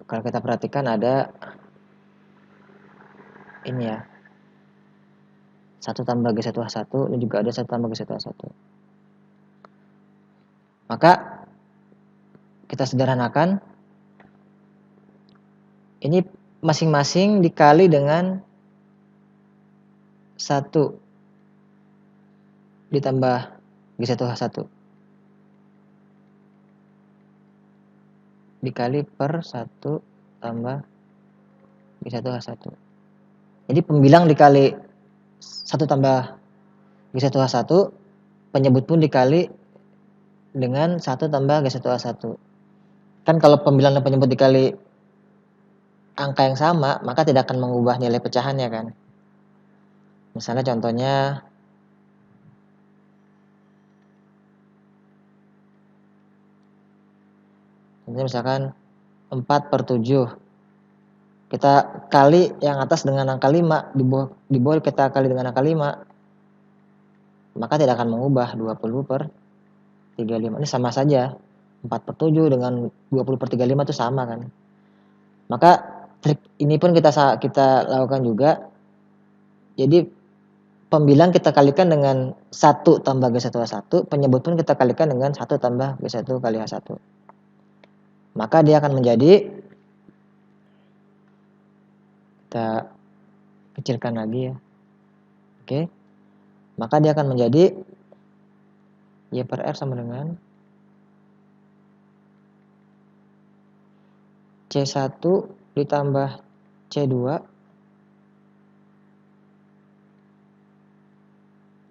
kalau kita perhatikan ada ini ya, 1 tambah G1 H1, ini juga ada 1 tambah G1 H1. Maka kita sederhanakan, ini masing-masing dikali dengan 1 ditambah G1 H1 dikali per 1 tambah G1 H1. Jadi pembilang dikali 1 tambah G1 H1, penyebut pun dikali dengan 1 tambah G1 H1. Kan kalau pembilang dan penyebut dikali angka yang sama, maka tidak akan mengubah nilai pecahannya kan. Misalnya contohnya misalkan 4/7. Kita kali yang atas dengan angka 5, di bawah kita kali dengan angka 5, maka tidak akan mengubah 20/7. 35. Ini sama saja. 4/7 dengan 20/35 itu sama kan. Maka trik ini pun kita lakukan juga. Jadi pembilang kita kalikan dengan 1 tambah G1H1, penyebut pun kita kalikan dengan 1 tambah G1 kali H1. Maka dia akan menjadi, kita kecilkan lagi ya. Oke. Maka dia akan menjadi Y per R sama dengan C1 ditambah C2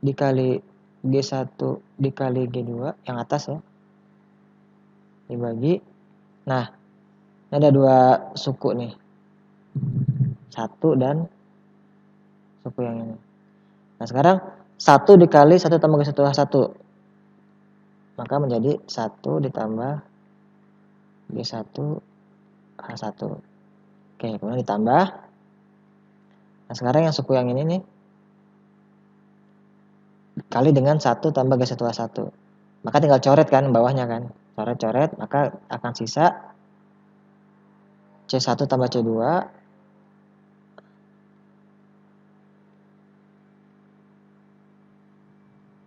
dikali G1 dikali G2 yang atas ya, dibagi. Nah, ini ada 2 suku nih, 1 dan suku yang ini. Nah, sekarang 1 dikali 1 tambah G1H1, maka menjadi 1 ditambah G1H1. Oke, kemudian ditambah. Nah, sekarang yang suku yang ini nih kali dengan 1 tambah G1H1. Maka tinggal coret kan bawahnya kan. Coret-coret, maka akan sisa C1 tambah C2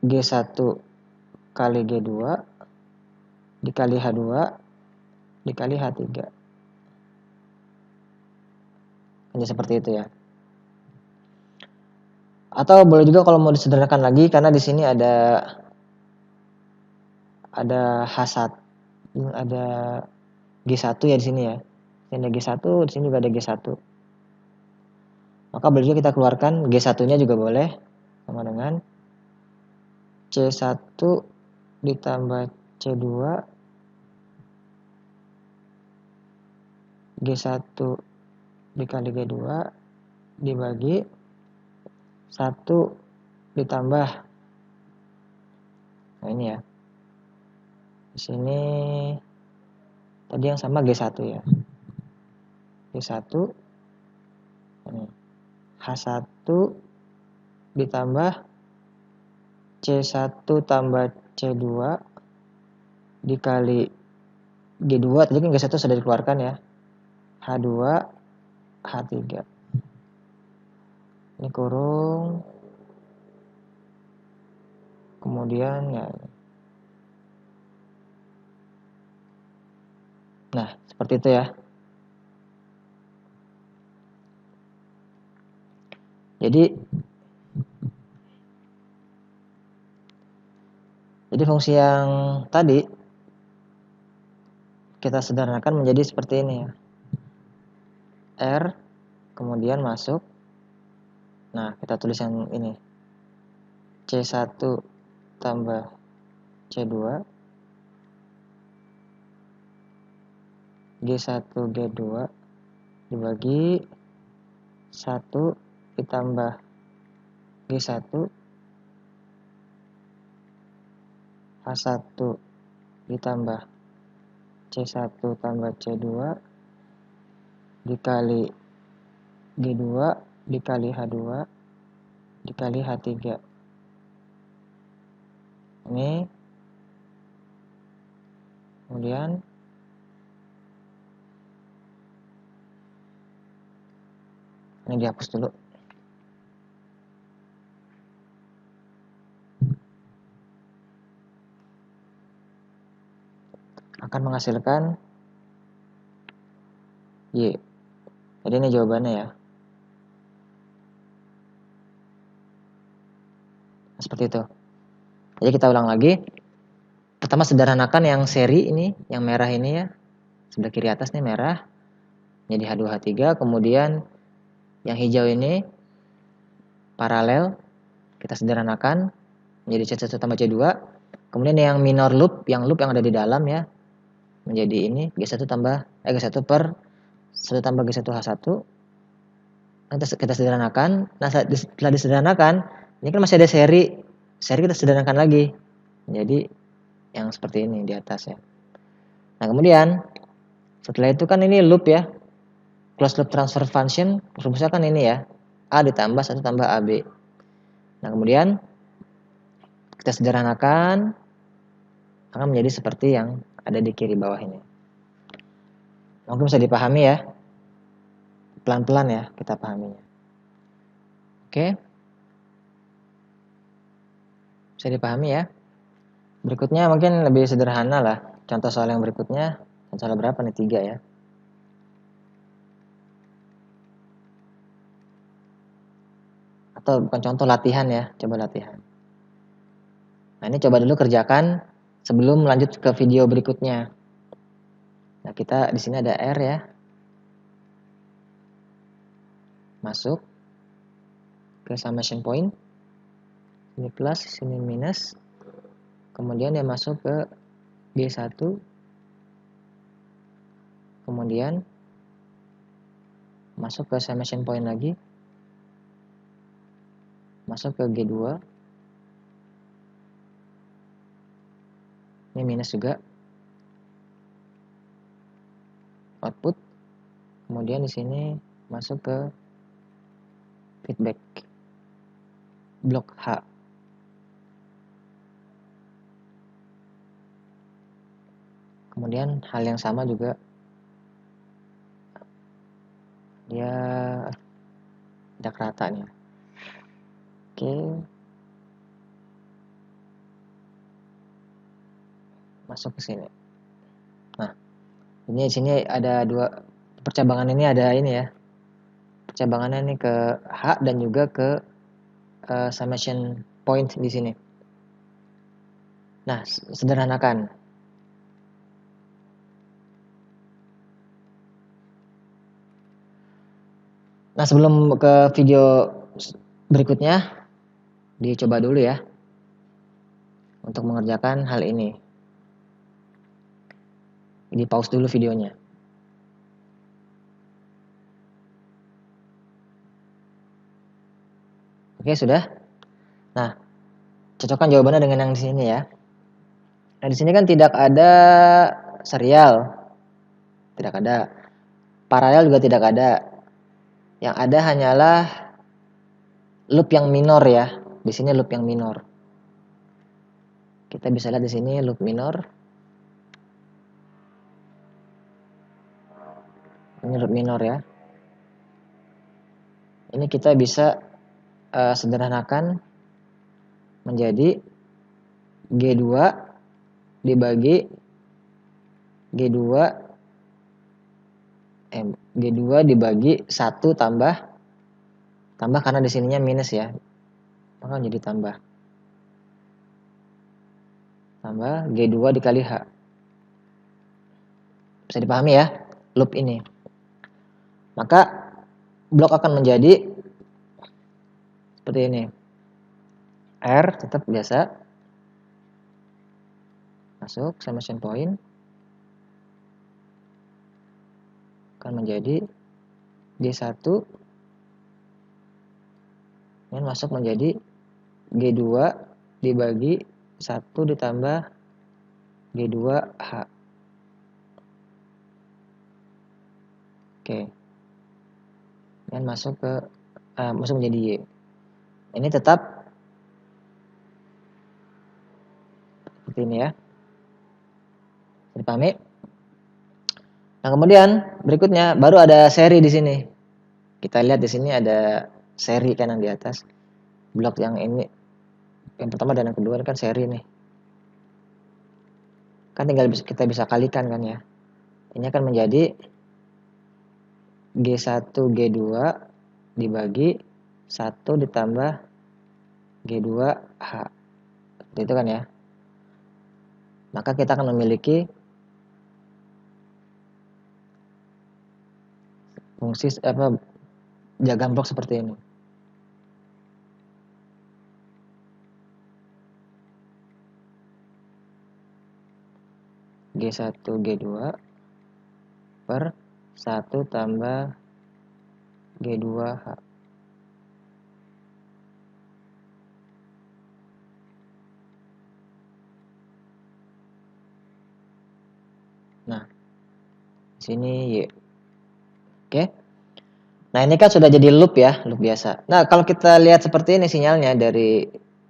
G1 kali G2 dikali H2 dikali H3. Jadi seperti itu ya. Atau boleh juga kalau mau disederhanakan lagi, karena di sini ada H1, ada G1 ya di sini ya. Ini ada G1, di sini juga ada G1. Maka boleh juga kita keluarkan G1-nya juga boleh, sama dengan C1 ditambah C2 G1 dikali G2 dibagi 1 ditambah, nah ini ya, di sini tadi yang sama G1 ya, G1 ini H1 ditambah C1 tambah C2 dikali G2, tadi kan G1 sudah dikeluarkan ya, H2 H3, ini kurung, kemudian ya, nah seperti itu ya. Jadi fungsi yang tadi kita sederhanakan menjadi seperti ini ya. R kemudian masuk. Nah, kita tulis yang ini. C1 tambah C2 G1 G2 dibagi 1 ditambah G1 H1 ditambah C1 tambah C2 dikali G2 dikali H2 dikali H3. Ini kemudian ini dihapus dulu. Akan menghasilkan Y. Jadi ini jawabannya ya. Seperti itu. Jadi kita ulang lagi. Pertama sederhanakan yang seri ini, yang merah ini ya. Sebelah kiri atas nih merah. Jadi H2 H3, kemudian yang hijau ini paralel. Kita sederhanakan menjadi C1 tambah C2. Kemudian yang minor loop yang ada di dalam ya. Menjadi ini G1 G1 per 1 tambah G1 H1. Kita sederhanakan. Nah, setelah disederhanakan, ini kan masih ada seri kita sederhanakan lagi. Jadi yang seperti ini di atas ya. Nah, kemudian setelah itu kan ini loop ya. Closed loop transfer function rumusnya kan ini ya. A ditambah 1 tambah AB. Nah, kemudian kita sederhanakan akan menjadi seperti yang ada di kiri bawah ini. Mungkin bisa dipahami ya. Pelan-pelan ya kita pahaminya. Oke. Bisa dipahami ya. Berikutnya mungkin lebih sederhana lah. Contoh soal yang berikutnya. Soal berapa nih? 3 ya. Atau bukan contoh, latihan ya. Coba latihan. Nah ini coba dulu kerjakan sebelum lanjut ke video berikutnya. Nah kita di sini ada R ya. Masuk ke summation point. Ini plus, sini minus. Kemudian dia masuk ke G1. Kemudian masuk ke summation point lagi. Masuk ke G2. Ini minus juga. Output. Kemudian di sini masuk ke feedback blok H. Kemudian hal yang sama juga dia tidak rata nih. Oke. Masuk ke sini. Nah, ini di sini ada dua percabangan, ini ada ini ya. Percabangannya ini ke H dan juga ke summation point di sini. Nah, sederhanakan. Nah, sebelum ke video berikutnya, dicoba dulu ya untuk mengerjakan hal ini. Di pause dulu videonya. Oke, sudah. Nah, cocokkan jawabannya dengan yang di sini ya. Nah, di sini kan tidak ada serial. Tidak ada. Paralel juga tidak ada. Yang ada hanyalah loop yang minor ya. Di sini loop yang minor. Kita bisa lihat di sini loop minor. Ini loop minor ya. Ini kita bisa sederhanakan menjadi G2 dibagi G2 dibagi 1 tambah karena di sininya minus ya. Maka jadi tambah G2 dikali H. Bisa dipahami ya loop ini. Maka blok akan menjadi seperti ini. R tetap biasa. Masuk summation point. Akan menjadi G1. Dan masuk menjadi G2 dibagi 1 ditambah G2H. Oke. Dan masuk menjadi Y. Ini tetap seperti ini ya. Dipahami? Nah, kemudian berikutnya baru ada seri di sini. Kita lihat di sini ada seri kanan di atas. Blok yang ini, yang pertama dan yang kedua kan seri nih. Kan tinggal kita bisa kalikan kan ya. Ini akan menjadi G1 G2 dibagi 1 ditambah G2H. Seperti itu kan ya. Maka kita akan memiliki fungsi diagram blok seperti ini. G1 G2 per 1 tambah G2H. Nah, di sini Y. Oke. Nah, ini kan sudah jadi loop ya, loop biasa. Nah, kalau kita lihat seperti ini sinyalnya dari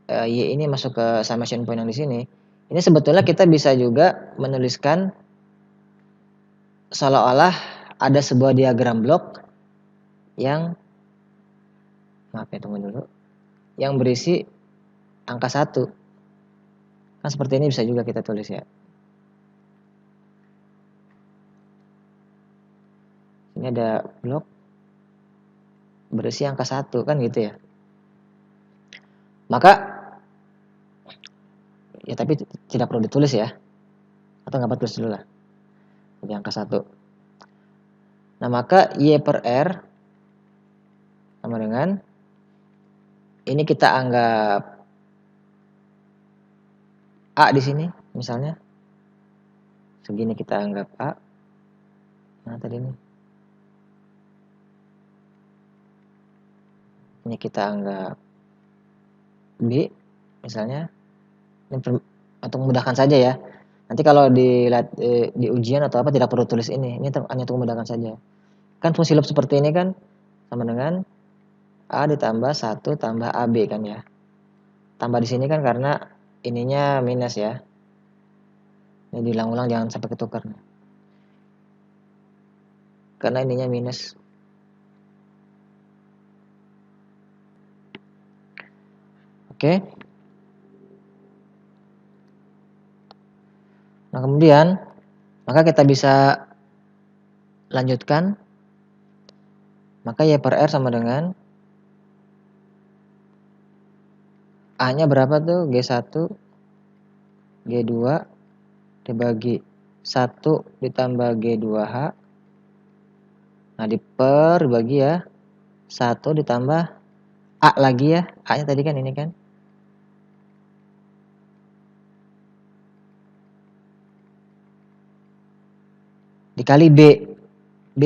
Y ini masuk ke summation point yang di sini, Ini sebetulnya kita bisa juga menuliskan seolah-olah ada sebuah diagram blok yang, maaf ya, tunggu dulu, yang berisi angka 1. Kan seperti ini bisa juga kita tulis ya. Ini ada blok berisi angka 1 kan gitu ya. Maka ya tapi tidak perlu ditulis ya. Atau nggak perlu tulis dulu lah. Jadi angka 1. Nah, maka Y per R sama dengan, ini kita anggap A di sini misalnya. Segini kita anggap A. Nah, tadi ini. Ini kita anggap B misalnya. Ini untuk memudahkan saja ya. Nanti kalau di ujian atau apa tidak perlu tulis ini. Ini hanya untuk memudahkan saja. Kan fungsi loop seperti ini kan sama dengan A ditambah 1 tambah AB kan ya. Tambah di sini kan karena ininya minus ya. Ini diulang-ulang jangan sampai ketukar. Karena ininya minus. Oke. Nah, kemudian maka kita bisa lanjutkan. Maka Y per R sama dengan A-nya berapa tuh? G1, G2 dibagi 1 ditambah G2H. Nah, diper bagi ya. 1 ditambah A lagi ya. A-nya tadi kan ini kan. Dikali B. B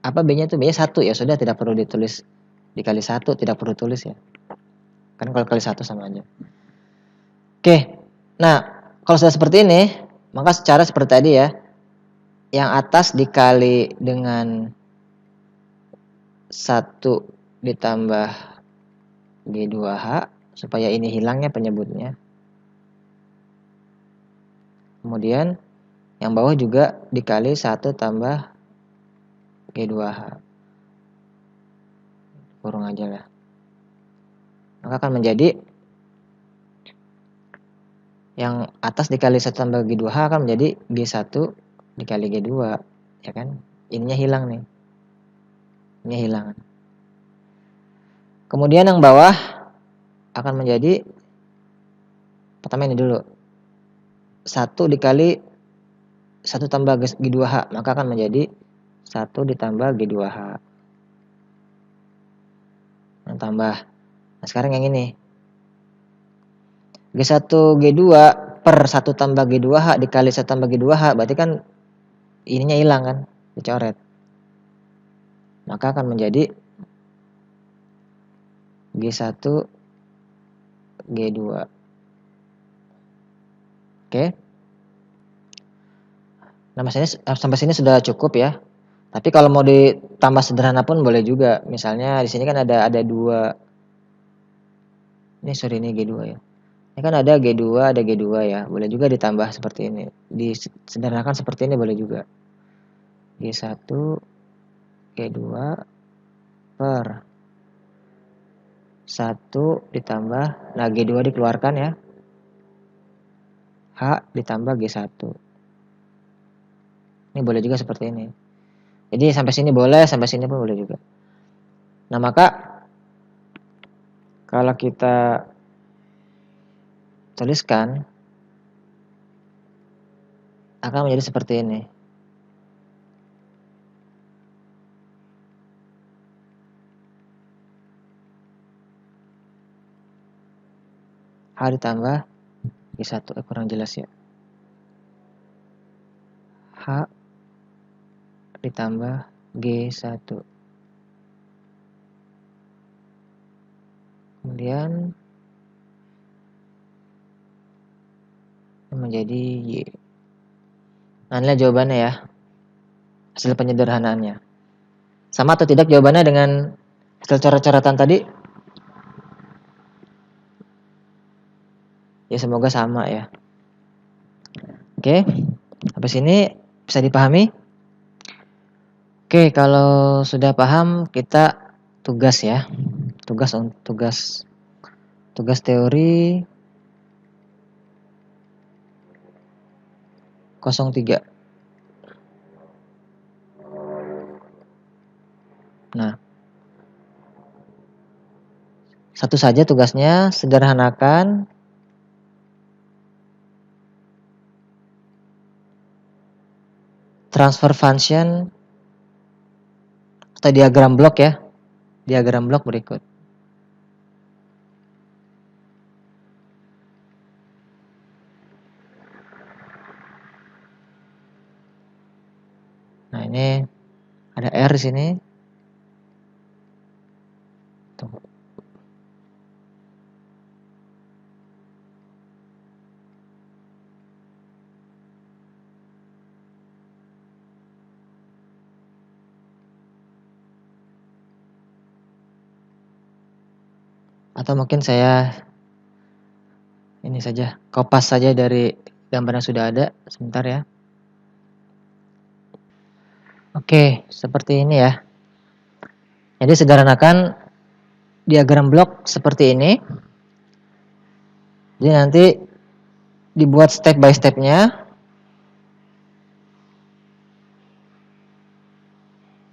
apa B-nya itu? B-nya 1 ya, sudah tidak perlu ditulis. Dikali 1 tidak perlu tulis ya. Kan kalau kali 1 sama aja. Oke. Nah, kalau sudah seperti ini, maka secara seperti tadi ya. Yang atas dikali dengan 1 ditambah G2H supaya ini hilangnya penyebutnya. Kemudian yang bawah juga dikali 1 tambah G2H. Kurung aja lah. Maka akan menjadi yang atas dikali 1 tambah G2H akan menjadi G1 dikali G2. Ya kan? Ininya hilang nih. Ini hilang. Kemudian yang bawah akan menjadi, pertama ini dulu, 1 dikali 1 tambah G2H, maka akan menjadi 1 ditambah G2H. Nah, tambah. Nah, sekarang yang ini. G1 G2 per 1 tambah G2H dikali 1 tambah G2H, berarti kan ininya hilang kan, dicoret. Maka akan menjadi G1 G2. Oke. Nah, sampai sini sudah cukup ya. Tapi kalau mau ditambah sederhana pun boleh juga. Misalnya di sini kan ada 2. Ini sorry, ini G2 ya. Ini kan ada G2, ada G2 ya. Boleh juga ditambah seperti ini. Disederhanakan seperti ini boleh juga. G1 G2 per 1 ditambah, nah G2 dikeluarkan ya. H ditambah G1. Ini boleh juga seperti ini. Jadi sampai sini boleh, sampai sini pun boleh juga. Nah, maka kalau kita tuliskan akan menjadi seperti ini. H ditambah G1, kurang jelas ya. H ditambah G1. Kemudian menjadi Y. Nah, inilah jawabannya ya. Hasil penyederhanaannya. Sama atau tidak jawabannya dengan hasil coret-coretan tadi? Ya, semoga sama ya. Oke, sampai sini bisa dipahami? Oke, kalau sudah paham kita tugas ya. Tugas teori 03. Nah, satu saja tugasnya, sederhanakan transfer function atau diagram blok ya. Diagram blok berikut. Nah, ini ada R di sini. Tunggu. Atau mungkin saya ini saja, kopas saja dari gambar yang sudah ada. Sebentar ya. Oke, seperti ini ya. Jadi sederhanakan diagram blok seperti ini. Jadi nanti dibuat step by stepnya.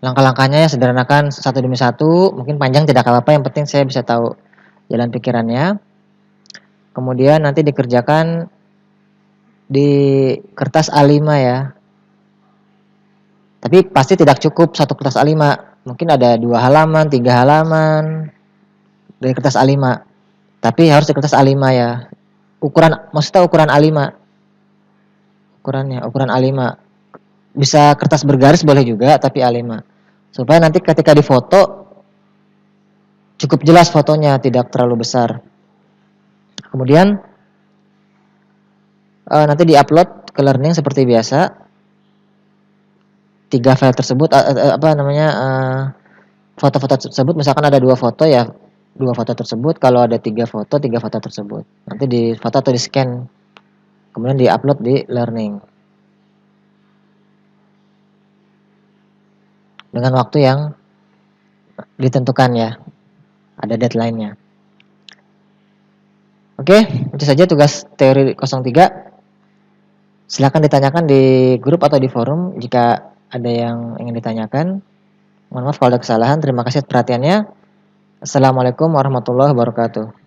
Langkah-langkahnya ya sederhanakan satu demi satu. Mungkin panjang tidak apa-apa, yang penting saya bisa tahu jalan pikirannya. Kemudian nanti dikerjakan di kertas A5 ya. Tapi pasti tidak cukup satu kertas A5. Mungkin ada 2 halaman, 3 halaman dari kertas A5. Tapi harus di kertas A5 ya. Maksudnya ukuran A5. Ukuran A5. Bisa kertas bergaris boleh juga, tapi A5. Supaya nanti ketika difoto cukup jelas fotonya, tidak terlalu besar. Kemudian nanti diupload ke Learning seperti biasa. 3 file tersebut foto-foto tersebut, misalkan ada 2 foto ya, 2 foto tersebut. Kalau ada 3 foto, 3 foto tersebut nanti di foto atau di scan, kemudian diupload di Learning dengan waktu yang ditentukan ya, ada deadline-nya. Oke, itu saja tugas teori 03. Silakan ditanyakan di grup atau di forum jika ada yang ingin ditanyakan. Mohon maaf kalau ada kesalahan. Terima kasih perhatiannya. Assalamualaikum warahmatullahi wabarakatuh.